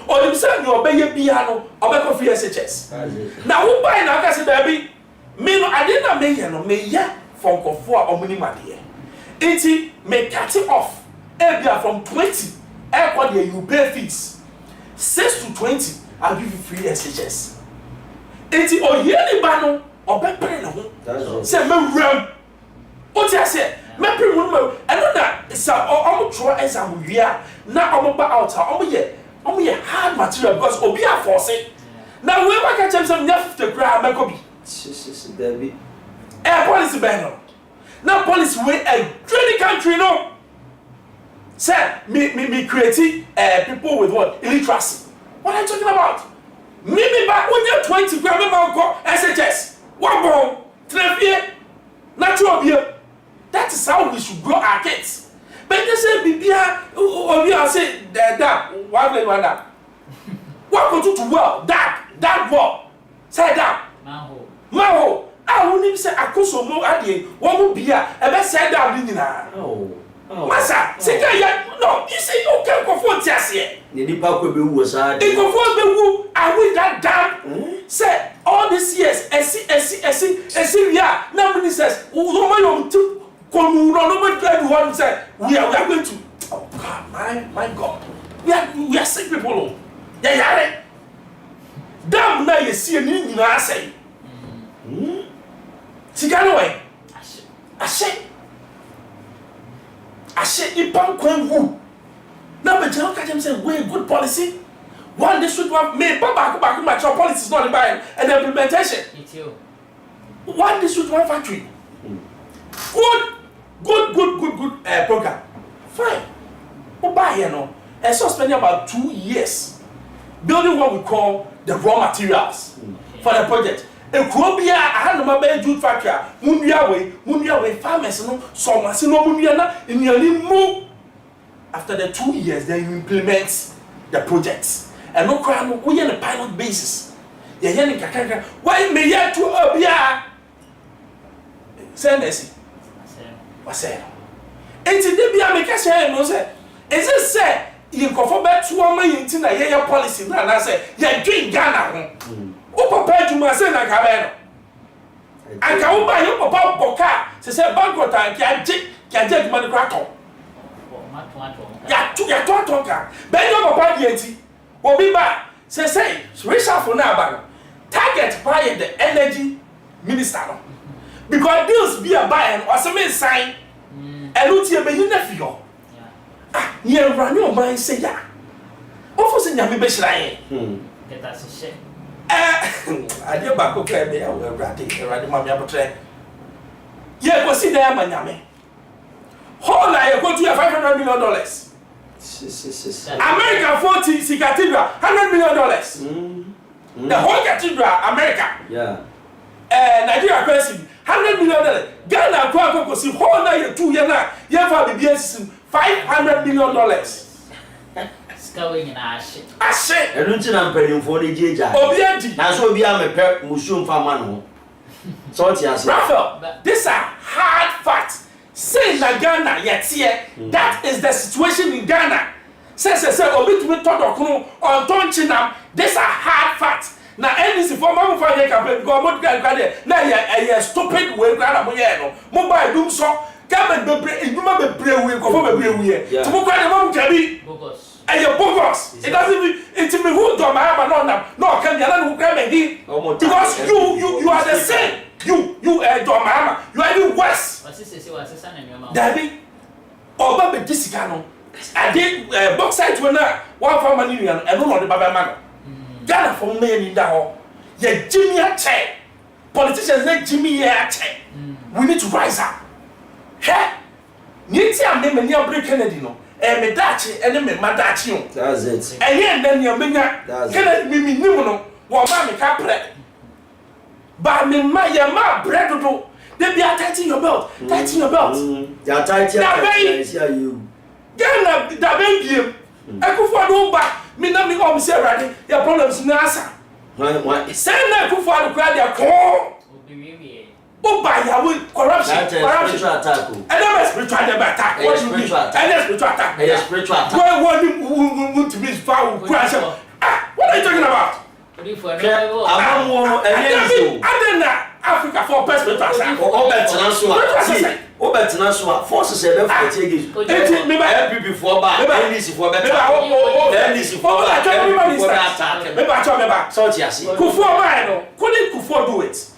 Or you say you obey piano or back of free SHS. Now who buy now can say baby me no I didn't make no me ya from Kofua or Munimadi. 80 may cut it off. From 20 airport you pay fees. 6 to 20 I'll give you free SHS. 80 or yearly bano or back no. Say me ram. What I say? Me pre woman I know that it's a try as I'm here. Now I'm about out only a hard material because obi are forcing. Now whoever catch him some near 50 grand make obi. Baby. Policy ban. Now policy way a training country no. Say me creating people with what? Illiteracy. What are you talking about? Me back when you're 20 grand me go SHS. One bomb, 3 natural beer. That is how we should grow our kids. But they say Bibia or we are say that one way one that. What go to well? That what? Say that. Maho. I won't even say akoso mo ade. One will be a be say that nina. Oh. Masa, say no, you say you can go for tiase. Ni nipa ko be wu sa. E go for be wu, I will that damn. Say all these years, esi we are now ministers. No come no try one say we are going to oh God my God we are sick people yeah damn na you see ni nyina say sigano way ashe ipan kwan wu na be jam ka dem say we good policy one district one me back match policy is not the buy and the implementation one district one factory good program. Fine. But by here no, and so spending about 2 years building what we call the raw materials for the project. A Colombia, I had no matter jute factory. Mundia way farmers no, so much no mundia na in nearly move. After the 2 years, then you implement the projects. And no crime, we on a pilot basis. Yeah, yeah, why may you to Obia? Send us. What's that? It's a debut. Make us say, no, sir. Is it say you conform back to one man in a policy? And I say, you're doing Ghana. Who prepared to my son? I can't buy you about Boca. She said, Banco, I can't take money crackle. You're talking. Ben, you're about the will be back. Say, Richard for now, target by the energy minister. Because deals be a buy or some sign and look here be nephew. Ah, near run your mind say ya. Offers in Yami Beshlai. Get us a shame. I dear Baco Clay, I will rat it, right, Mamma Portrait. Yeah, go see there, Maname. Hold I go to your $500 million. America 40 see cathedral, $100 million. The whole cathedral, America. Yeah. Nigeria currency. $100 million. Ghana go see whole night 2 years now. You have the BS $500 million. Scouting in Ashe. Ashe. And don't you know paying for the JJ? Obianti. Now so be a pep mushroom farmer. So what you say? Raphael, these are hard facts. Say in Ghana yet here. That is the situation in Ghana. Say obi to me talk on Tonchinam. These are hard facts. Now, NDC for my family campaign because what guy now you stupid way grab no mobile doom so come and be you ma be pray we go for be we to mo grab mom kabi bogus and your bogus it doesn't mean it me who do my no can you not grab me because you are the same you do my you are even worse what is son in your mouth David oba be disika no I did box site when one for money and no the baba man Ghana for me in that yeah, Jimmy a check. Politicians like Jimmy a check. We need to rise up. Hey, Nketiah me near break Kennedy no. Me dachi and me madachi. That's it. And then you menya Kennedy me no. Wa ma me ka pre. Ba me ma ya ma bread do. They be tightening your belt. Tightening your belt. They are tightening. See you. Ghana da ben biem. Akufo do ba. Me na me come say ready. Your problems na answer. Why? Say na Akufo do cry their call. O ba ya we corruption. Spiritual attack. And then spiritual attack. What do you mean? Any spiritual attack. Spiritual attack. Why want to be foul? What are you talking about? And then Africa for spiritual attack. Obetina forces ebe for take it. Me ba before ba. NDC for better. NDC for better. Me ba. So tiasi. Kufuor ba no. Couldn't Kufuor do it?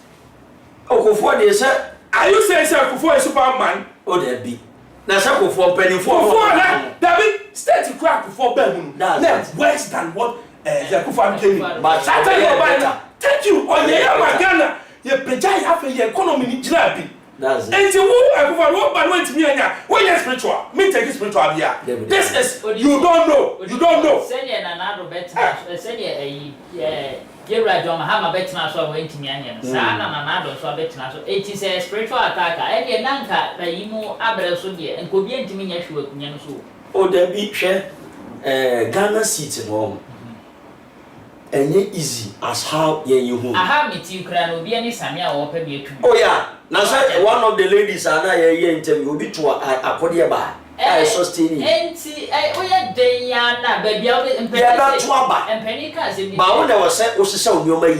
Oh, Kufuor dey say. Are you saying say Kufuor is Superman? Oh, there be. Na say Kufuor penny for. Kufuor like David state to crack Kufuor ben. That's worse than what the Kufuor came. But thank you. On the Ghana, you pejai have your economy ni jina bi. That's it. And so who but went to me anya. When you spiritual, me take spiritual here. This is you don't know. You don't know. Send you another better. Send you Mahama better so went to me anya. Sana another so better so. It is a spiritual attack. Any nanka that you know abel so dear and could be intimate yeshu kunyan so. Oh, there be share Ghana city home. And easy as how you home. I have met you cran will be any Samia or Pebby. Oh yeah. Now say one of the ladies and I interview will be to a Kodia bar. I sustain it. And see, we are Diana, baby, and Penny Cousin. But when there was said, was so you may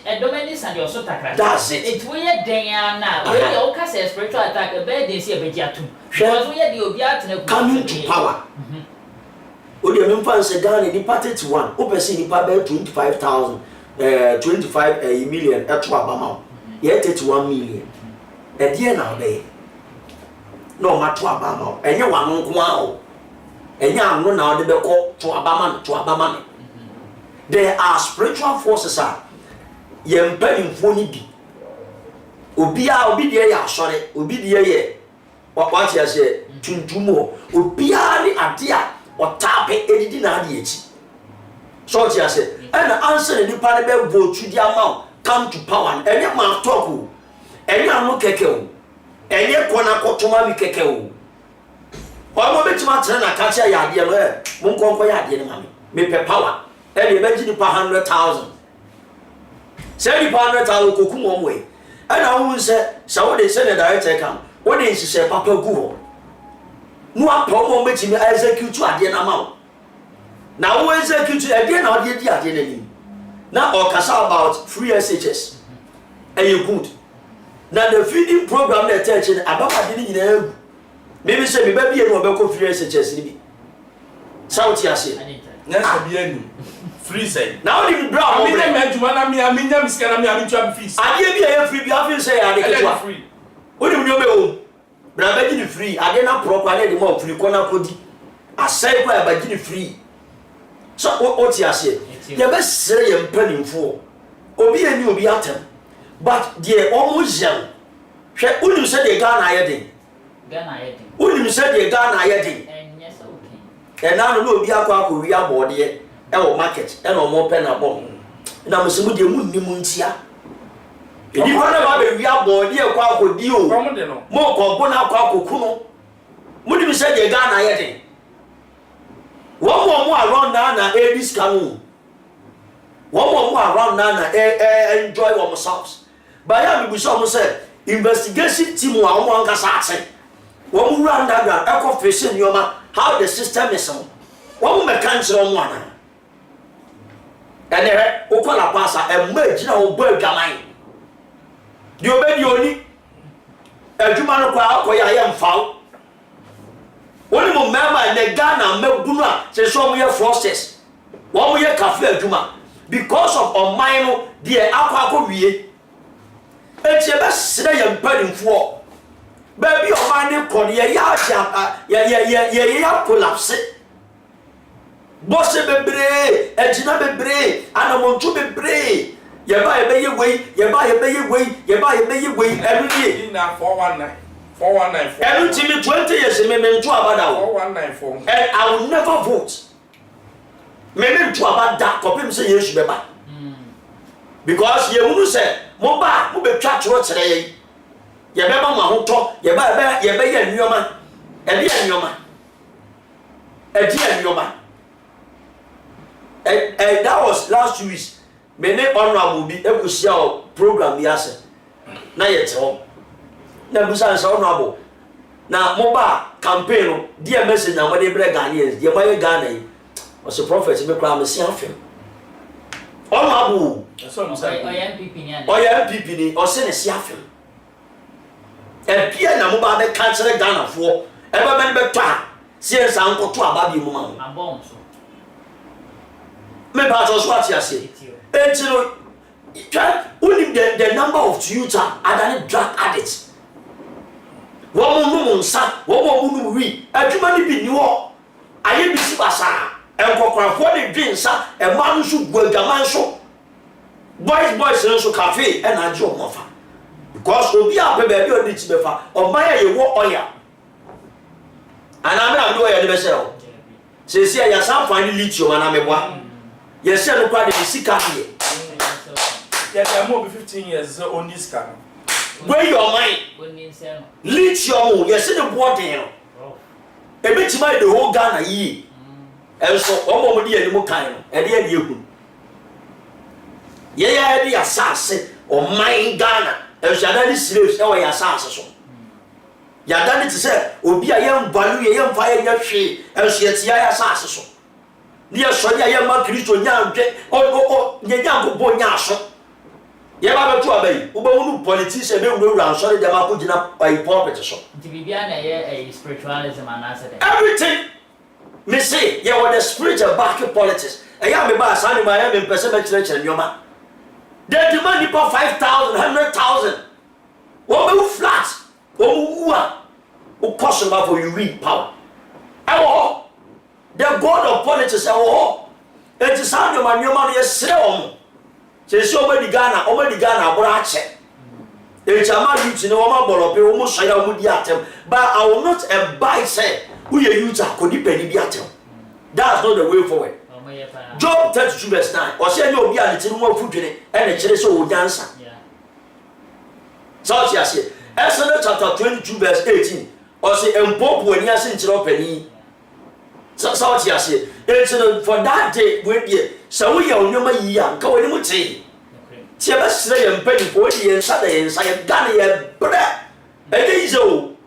a dominus and your sota. That's it. It's we are Diana. We all cast a spiritual attack a bed they see a begiatu. Because we are the Obiat coming to power. When you remember, say down in the party to one, open see the 25,000, 25 million at Trabama. Yet 31 million. And dear now, they no matter Abama, and you want wow. And you know now they call to Abama. There are spiritual forces. Yem penning phony be. Ubia, Obidia, sorry, Obidia, what you say, Tuntumo, Ubia, the idea, or tap it, editing ideas. So you say, and the answer the parliament vote to the amount. Come to power and your man talk and you are no keke and your corner cotoma keke. Or moment to matter and I catch a yard, won't conquer yard, mammy. Me per power and you imagine per 100,000. 700,000 cocoon way. And I won't say, so they send a director come. What is she say, Papa Goo? No promo making me execute to a dinner amount. Now, who execute again or did the identity? Now, or cast about free SHS. And you good. Now, the feeding program they're teaching about didn't maybe say, baby, you know, free SHS. South Yassi. Yes, be free say. Now, you brown. I mean, I'm scared. I'm trying to feast. I give you a free, I say, I get free. What do you know? But I'm making free. I did not properly more free. Corner Cody. I say, where I'm making free. So, what you say? You best say you're penning for. Obi and you be at him. But they're almost young. She wouldn't say they got hiding. Wouldn't say they got hiding. And yes, okay. And now no be a Korea body, our market, and no more pen a bomb. Now, Mr. Moody Muntia. If you want about the real body, a quack deal, more compona quack kuno. Wouldn't say they got hiding. One more around now, this canoe. One more around Nana enjoy themselves. But I will some say investigation team one assassin. One run down echo fishing yoma how the system is on. One may cancel on one. And there Okola Passa and merge now bird gamine. You obey only a human crowd where I am found. One more member and the Ghana Melbuna says so we have process. One we have cafe Juma. Because of a minor, dear Aqua Korea, it's a best say I'm paying for. Baby, your money, Korea, ya collapse. Bosse bebre, Edina bebre, and I want to bebre. You buy a bay away, you buy a bay away, you buy a bay away every day. 419. Every time 20 years, you may to about 4194. And I will never vote. Maybe to about that copy say yes, you better. Because you will say, Moba, who be catch what today. You better my talk, you better, you better, your man, a dear your man, a dear your man. And that was last 2 weeks. Many honorable be able to see our program, the answer. Now yet home. Never sounds honorable. na moba campaign no dear message na wode bre Ghanaians dear my Ghana yi was a prophet me kra me sia fem Omabu so I'm saying MPP ni o se ne sia fem e bia na moba be ka kire Ghana fo e ba be be to a sie san ko to aba bi mu ma ho abom so me ba to so ati ase entino only the number of youth are drug addicts. Woman nsa, woman wi, adwuma ni bi ni wo. Aye bi si basa, enkokrafo de dwensa, e man nso guagaman so. Boys nso cafe e na ajo mofa. Because obi a be be odi ti befa, oman ye wo oya. Ana me am do oya de be sel. Se se ya san fan lithium ana me boa. Ye se no kwa de sika here. Yeah, more than 15 years on this car. Where your mind? Lithium, you see the board there. A bit by the whole Ghana ye. And so, almost the animal kind, and the you. Yeah, the assassin or mine Ghana, and Shadani slaves, our assassin. Yadani to say, will be a young value, a young fire, young she, and she has the assassin. Near Sonia, young Macri, young, or young boy, Yasso. Yaba to obey. Uba politician be we ran sorry dem akugina by pulpit so. Bibia na ye spiritualism and answer. Everything me say ye what the spiritual back politics. E ya me ba san ma ya me pese be kire nyoma. They demand for 5,000, 100,000. Wo be flat. Wo a wo caution ba for you read power. Ewo the god of politics ewo. It is how nyoma no ye sre omo. Chesi omedi Ghana abura ache. Echama youth no ma borope wo mo soya wo di atem. But I will not abide say who ye youth akodi pedi bi atem. That's not the way forward. Job 32 verse 9. O se ni obi a ne tinu mo fudwene e ne kire so wo dansa. So ti ase. Exodus chapter 22 verse 18. O se empopo ani ase nkire opani. So ti ase. For that day we dey so we are nyoma yi a ka woni mu tie tie ba sire ye mpani ko di ye nsa da ye nsa ye gane ye bre e dey zo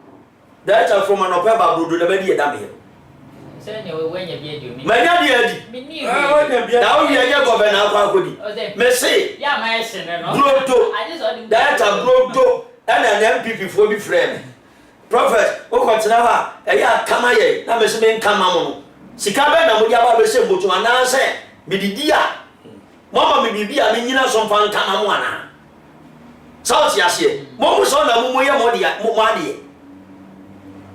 that from an opeba brodo da ba di ye da me say ne we wenya bi edi o mi manya di edi mi ni da o ye ye governor akwa akodi me say ya ma ese ne no brodo that brodo and MPP for be friend prophet o ko tena ha e ya kama ye na me se me nkama mo no sika be na mo dia ba be se mbotu ana se bididia mama me bibia me nyina so mfa nka na mo ana so ti ase mo so na mo ye mo dia mo ade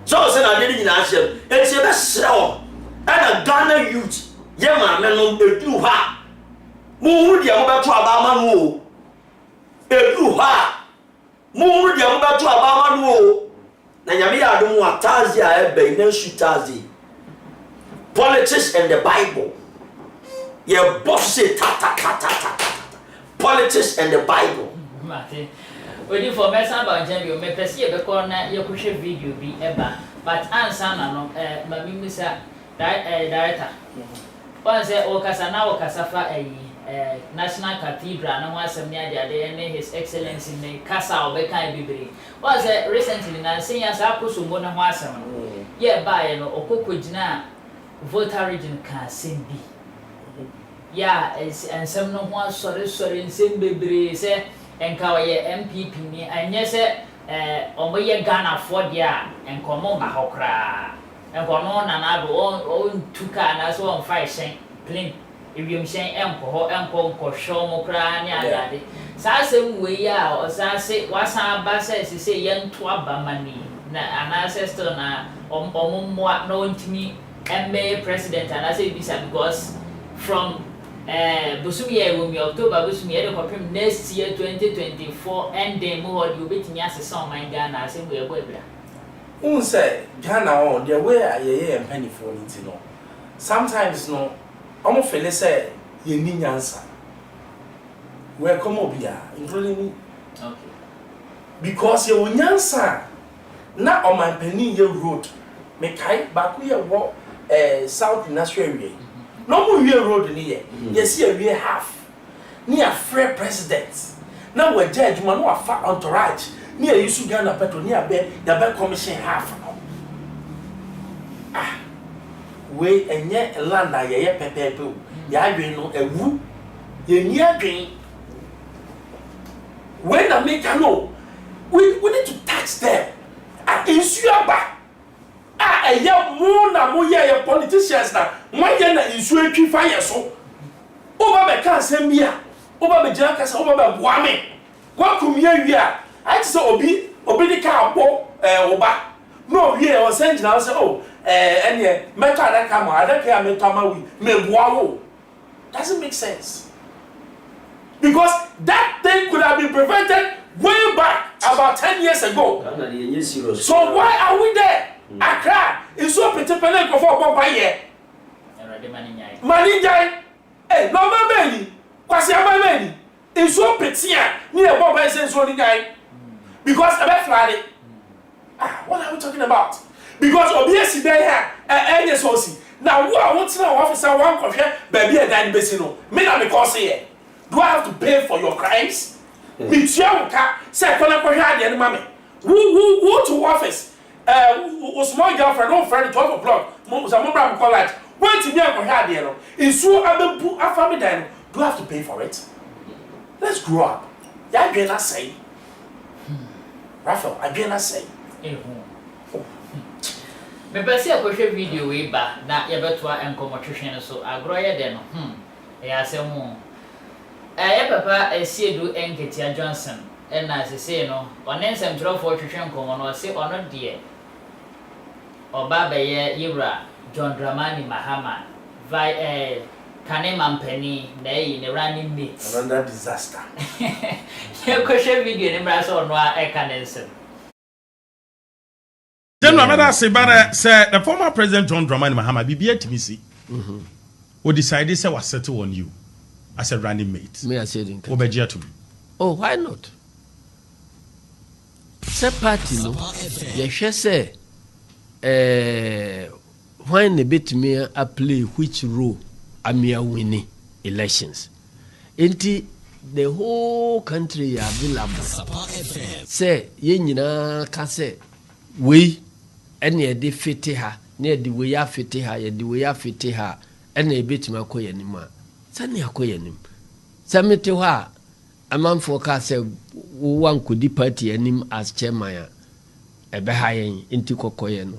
so se na de nyina ase e ti be sre o ana Ghana youth ye ma me no eduru ha mo hu dia mo beto aba ma no o eduru ha mo hu dia mo beto aba ma no o na nyame ya adom atazi a ebe na sutazi politics and the Bible. Your boss say ta. Politics and the Bible. Mate. Odi for mesa ba njem me pese ye be ko na ye kuhwe video bi eba but answer na no ma mi misa director. One say o kasa na o kasa fa National Cathedral na wasem ni ade ne His Excellency ne kasa o be kan bibiri. One say recently na senya sa akoso na ho asem no. Ye ba ye no okokogina voter region ka sembi. Yeah, and some no one sorry in Simbebre say and Kawaye MPP ni and yes, Omoye Ghana for dia and Common Bahokra and Conon and Abu own Tuka and as one 5 cent plain. If you say Empo show Mokra Daddy. Sassy way or Sassy was our basses to say young Twaba money. An ancestor na Omumwa known to me and president and I say this because from Busumia will be October Busumia next year 2024 and then more you bet me as a song my Ghana same way who say Ghana on their way and penny for it no sometimes no almost feel say you need answer where come up here including me okay because you will answer not on my penny your road make I back we walk South Australia. No more year road in here. Yes, here we half. Near Free President. Now we're judge man who are fat entourage. Near you should Ghana petrol near bed, the bank commission half. we enye land a ye pepepe ya adwen no ewu ye ni adwen when America no we need to tax them insure back eye mo na mo ye politicians na mo ye na insure twi fire so oba be kan asem bia oba be jira kasa oba be boa me kwa kumie wi a I say obi di ka abo oba no wi e o send na say oh ene meta da ka mo ada ka meta ma wi me boa wo doesn't make sense because that thing could have been prevented way back about 10 years ago. So why are we there? Accra is so pretty pele go for bomba here. Money jai. Eh, no mabeli. Kwasi amabeli. Is so pretty near bomba is so ni jai. Because about Friday. What are we talking about? Because obviously there here any source. Now who I want to know officer one question baby and dan besino. Me na me cause here. Do I have to pay for your crimes? Me chiamka say kola ko hwa de mama. Who to office? Small girlfriend no friend 12 o'clock. Mo say mo bra call light. When to me ko hwa de no. Insu abebu afami dan. Do I have to pay for it? Let's grow up. Ya dwen na say. Raphael, I dwen na say. Me pese akohwe video we ba na ye betwa enkomo twehwe so agro ye de no. Ya asemu ya papa Aseidu Nketiah Johnson na sese no one nsem trofo twehwe nkomo no se ono de oba be ye yura John Dramani Mahama vai kane mampani na yi ne running mate another disaster. Ye kohwe video ne bra so ono a nsem. Then another say the former president John Dramani Mahama BBA Timisi who decided say was settle on you as a running mate. Me Aseidu. Obegia to me. Oh, why not? Say party no. Ye hwe say when the bit me a play which role amia winning elections. Enti the whole country available. Say ye nyina ka say we ene de fete ha ne de we ya fete ha ye de we ya fete ha ene betima akoyanim a sane akoyanim samete ho a amanfo ka se wan kodi party anim as chairman a ebe ha yen enti kokoye no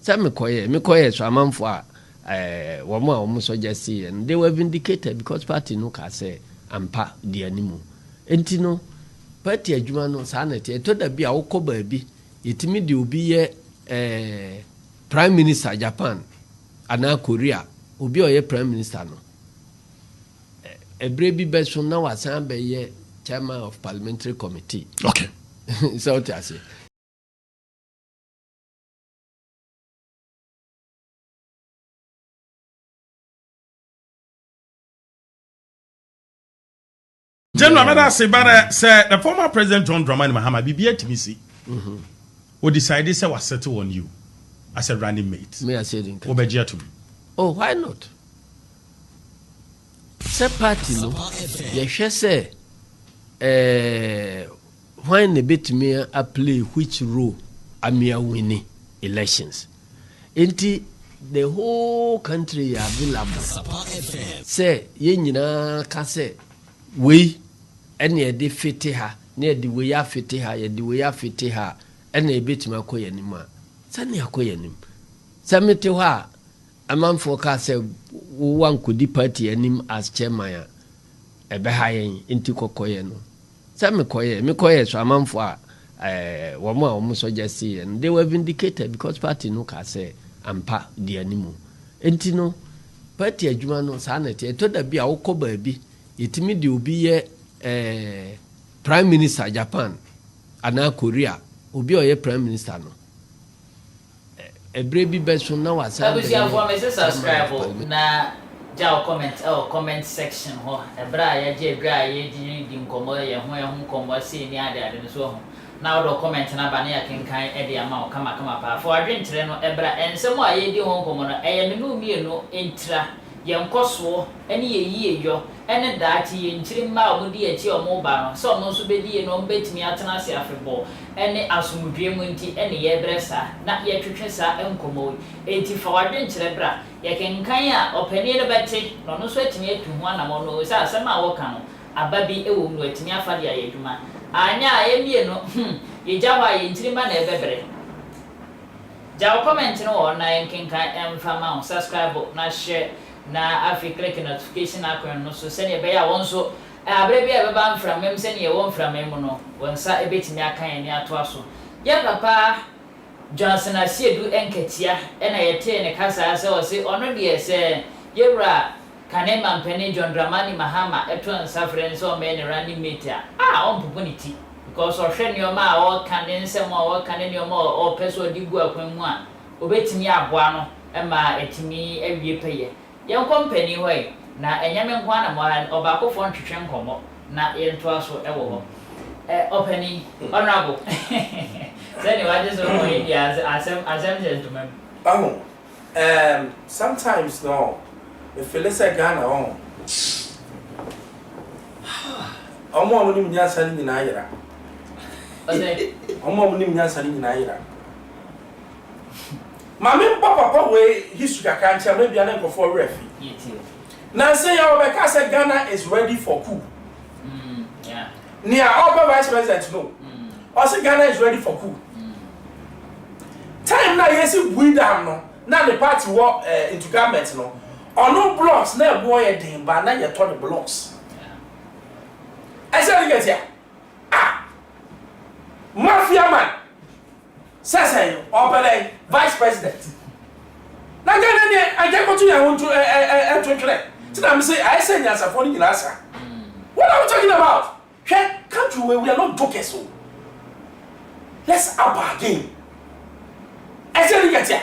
same koye me koye so amanfo a wo mo a wo so just and they were vindicated because party no ka se ampa de animu enti no party adwuma no sanete to da bia wo ko ba bi itimi de obi ye prime minister Japan ana Korea obi oye prime minister no ebre bi beso na wasan be ye chairman of parliamentary committee. Okay. So what I say. General another say the former president John Dramani Mahama BBA Timisi who decided say was settle on you as a running mate. Me Aseidu. Obegia to me. Oh, why not? Say party no. Ye hwe say when the bit me a play which role amia winning elections. Enti the whole country available. Say ye nyina ka say we ene de fete ha ne de we ya fete ha ye de we ya fete ha ene betima akoyanim a sane akoyanim samete ho a amanfo ka say wan kodi party anim as chairman a ebe ha yen enti kokoye no same koye me koye so amanfo a wo mo a wo so just and they were vindicated because party no ka say ampa de animu enti no party adwuma no sanete to da bia wo ko ba bi itimi de obi ye prime minister Japan ana Korea obi oye prime minister no ebre bi beso na wasa abusia for me subscribe na ja comment section ho ebra ya je bra ye di nkomo ye ho nkomo se ni ade no so ho na wo comment na ba na ya kenkan e de ama o kama pa for adwentre no ebra ensemo a ye di ho nkomo no eye me no mie no entra yenkoso ene yeyi eyo ene daati yenchiri ma omudi echi omoba no so no so bedi no betimi atena ase afebo ene asumudwe mu nti ene yebresa na yetwetwe sa enkomo enti fa wadwe nkyere bra yekenkan a opani ne bete no no so etimi etu ho anamo no sa asema wo kan no ababi ewo mu etimi afade ayedwuma anya ayemie no yejawa yenchiri ma na ebebre jaw comment no on na yenkenkan emfama subscribe na share na Afric notification icon no so sene be ya won so abre bia be ban from mem sene ye won from mem no wonsa ebetimi akan ni ato aso ye papa Johnson Aseidu Nketiah na yete ne kasa se o se ono de se yewra kanema mpene John Dramani Mahama eto nsafre nso o me ne running mate on poponiti because o hwe ne o ma o kan nsem o kan ne o ma o peso digu akwanmu a obetimi aboa no ma etimi awie peye yen company hoy na enyame nkwa na mo obakofo ntwetwe nkomo na yento aso ewo ho openi honorable then you just so asem gentlemen sometimes no if you listen Ghana on omo mo nim nya sani na ayira omo mo nim nya sani na ayira Mami papa we history can tell maybe an go for refi. Now say your say Ghana is ready for coup. Yeah. Near upper vice president no. Or say Ghana is ready for coup. Time now yes we down no. Now the party walk into government no. Or no blocks na boy a dem but now you turn the blocks. I say Nketiah. Mafia man. Sasa opere vice president na Ghana ne ajekotu ya won to entwetwe ti na me say I say nyasa for ni nyasa what are we talking about country where we are not jokers so let's up again I say Nketiah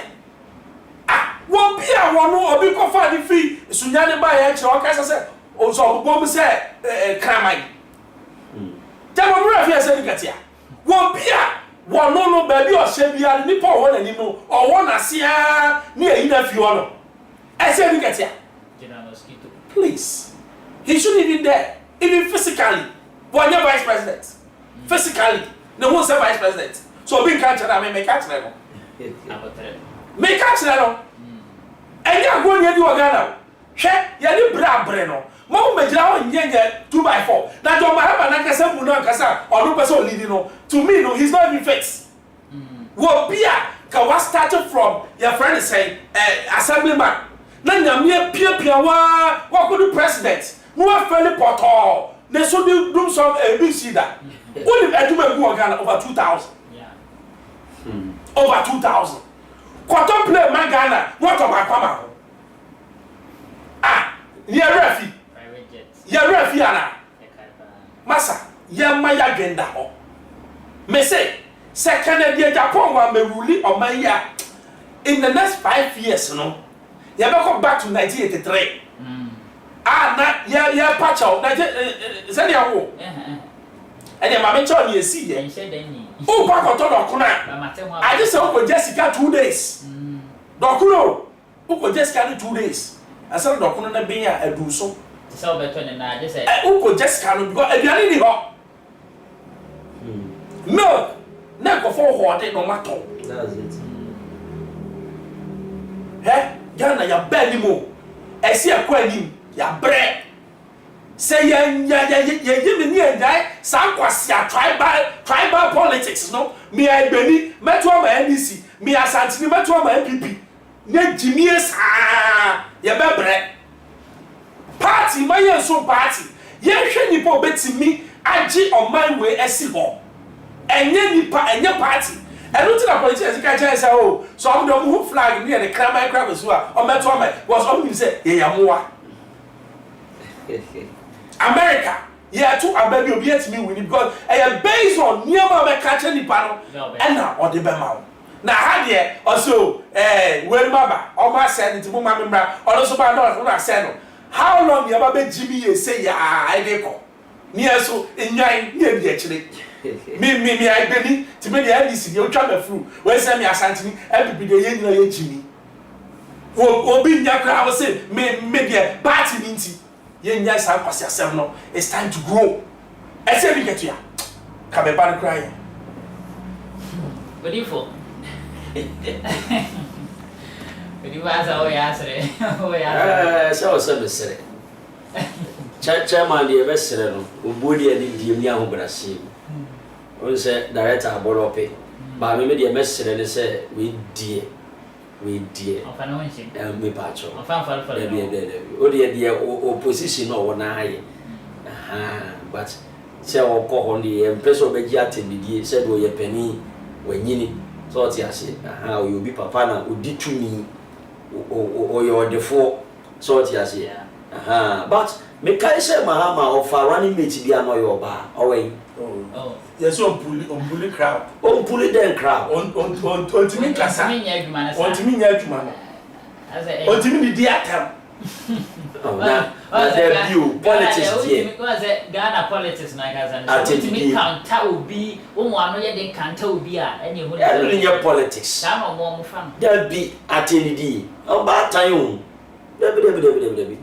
won bia won obi ko fa ni fi sunyane ba ya kire o ka say o so bom say kramai jamo bra fi say Nketiah won bia one no baby or shebia ni po won ani no or won asia ni eyi na fi wono I say Nketiah please he shouldn't even there even physically but your vice president physically no one say vice president so being catch na me catch na no me catch na no enya go ni edi wo Ghana hwe ya ni bra bre no mo mejira won nyenye 2x4 na jo Mahama na kasa mu no kasa onu pese o lead no to me no he's not even fit wo bia ka wa started from your friend say assemblyman na nyame pia wa ko do president no wa fairly portal na so do some big cedar only aduma go Ghana over 2000 over 2000 quarter play man Ghana what about Kwama ya refi ya refi ana masa ya maya agenda ho me say second year Japan wa me rule omaya in the next 5 years no ya be go back to 1983 na ya patch out say ya wo ene ma me cho ni esi ye o pa ko to dokuna I just say o Jessica 2 days dokuno o Jessica 2 days asal dokuna na ben ya adu so so beto ne na je say uko Jessica no because aduane ni ho no na go for ho de no matter that's it Ghana ya bani mo esi akwa anim ya bre say ya yimi ni endai san kwasi a tribal politics no me agbeni meto ma NDC me asantini meto ma MPP na jimie sa ya bebre party mayen so party ye hwe nipa obetimi agi oman we esi ho enye nipa enye party enu ti na politics ka che say oh so am do mu flag ni e kramai crab so a o meto ma was on me say ye yamoa America yeah to ababi obi etimi win because based on niema be ka che nipa no e na o de be ma na ha de also we maba o ma say nti mu ma membra o so ba no na say no how long you be Jimmy ye say ya I dey ko ni eso enyan ni e bi akire me I beni ti me dey NDC dey twa me fru we say me asantini MPP dey ye nyina ye Jimmy obi nya kra wo say me de party ninti ye nya sa kwase asem no it's time to grow Aseidu Nketiah ka be ban cry What for? But you was all yesterday. So sere chairman the best sere no obodi e di mi ahobrase on say director aborope ba me de mesere ne say we die Ofa no nchi. Me pacho Ofa for o de opposition no wona aye but say o ko ho ne empreso be gi atendie say do ye pani wanyini so ti ase o you be papa na odi tumi o your defo so ti ase but me kai say Mahama of running mate bia no your ba away yes on bully crowd on bully den crowd on timi kasa me nya adwuma na on timi nya adwuma no on timi di atam there view politics here because Ghana politics na gaza timi counter obi wo mo ano ye den counter obi a ene hu ne politics sa no mo fa there be atendidi o ba tan o debi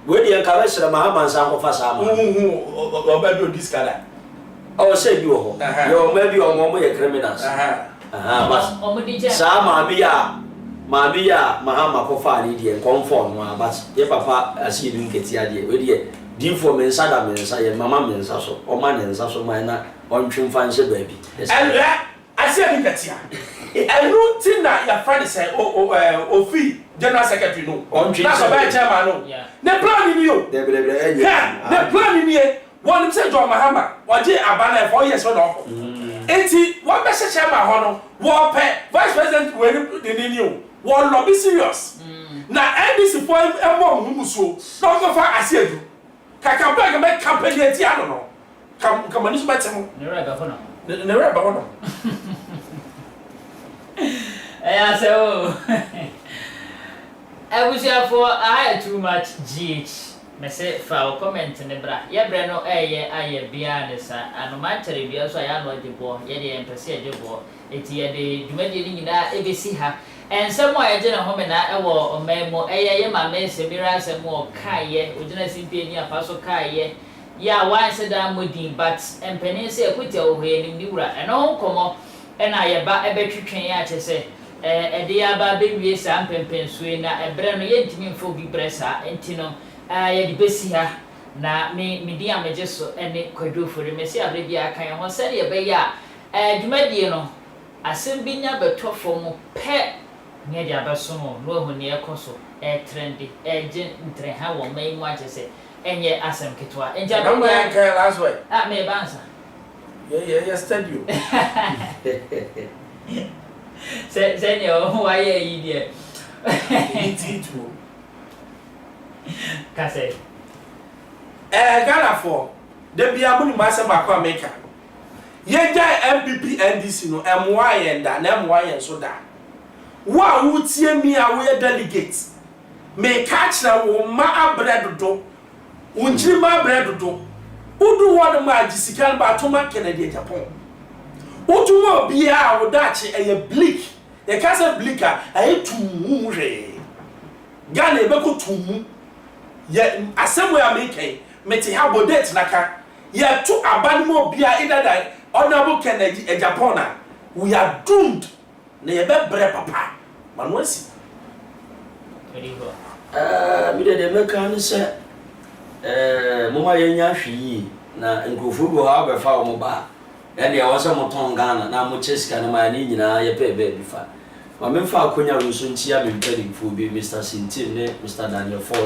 we dey ka be sere Mahama nsa ko fa sa ma o ba do discard oh say you ho yo maybe o mo ye criminals but sa ma bi ya Mahama ko fa ni dey conform no but ye papa Aseidu Nketiah dey we dey di for me nsa da me nsa ye mama me nsa so o ma ne nsa so ma na on twemfa nse ba bi Aseidu Nketiah enu tina ya friend say ofi general secretary no na so ba chairman no ne plan ni yo ne plan ni e won say John Mahama oje abana 4 years no enti won be se chairman ho no wo pe vice president we ni o won lobby serious na NDC for emo humuso no go fa Aseidu kaka bag me campaign eti ano no kam ni so betem ne reba ho no so I wish you for I had too much GH. Me say for comment ne bra. Ye bra no aye bia ne sa anomateri bia so ya no de bo. Ye de empese de bo. Eti ye de dwumadi ni nyina ebesi ha. Ensem a ye je na home na ewo omemo ye ma me se mira asem o kaye. Ojina simpe ni afa so kaye. Ya wan se da modin but empene se ekuti o he ni niwura. Eno komo ena ye ba ebetwetwen ya chese ede ya ba be wie sa mpempensue na ebre no ye ntimi mfo bi bresa enti no ye di besi ha na me di ameje so ene kwadofore me se abre bi aka ye ho se ye be ya dwumadie no asem bi nya betofo mo pe nye dia beso no no hu ne ekoso trendy je ntre ha wo mai mu achese enye asem ketwa enja no me kan last way me bansa yeah studio Senyo, why are you there? Itu. Kase. Ghana for the biamu ni masa ba kwa America. Ye jai MPP NDC no MY and da na MY and so da. Wa wutie mi a we delegate. Me catch na wo ma abredo do. Unjiri ma abredo do. Udu won ma agisikan ba to ma Kennedy Japan. Otumo bia odachi eye bleak e ka se bleaka aye tumu re Ghana e be ko tumu ye asemo ya meke meti ha bodet naka ye to abanimo bia idada honorable Kennedy e Japan we are doomed na ye be bre papa manwasi mi de meka no se mo ma ye nya hwi na nkofu go ha be fa mo ba ene ya wasa moton Ghana na mo cheska na ma ni nyina ye pe be bi fa ma me fa akonya ruso ntia me mpedi fu bi Mr. Sintin ne Mr. Daniel Force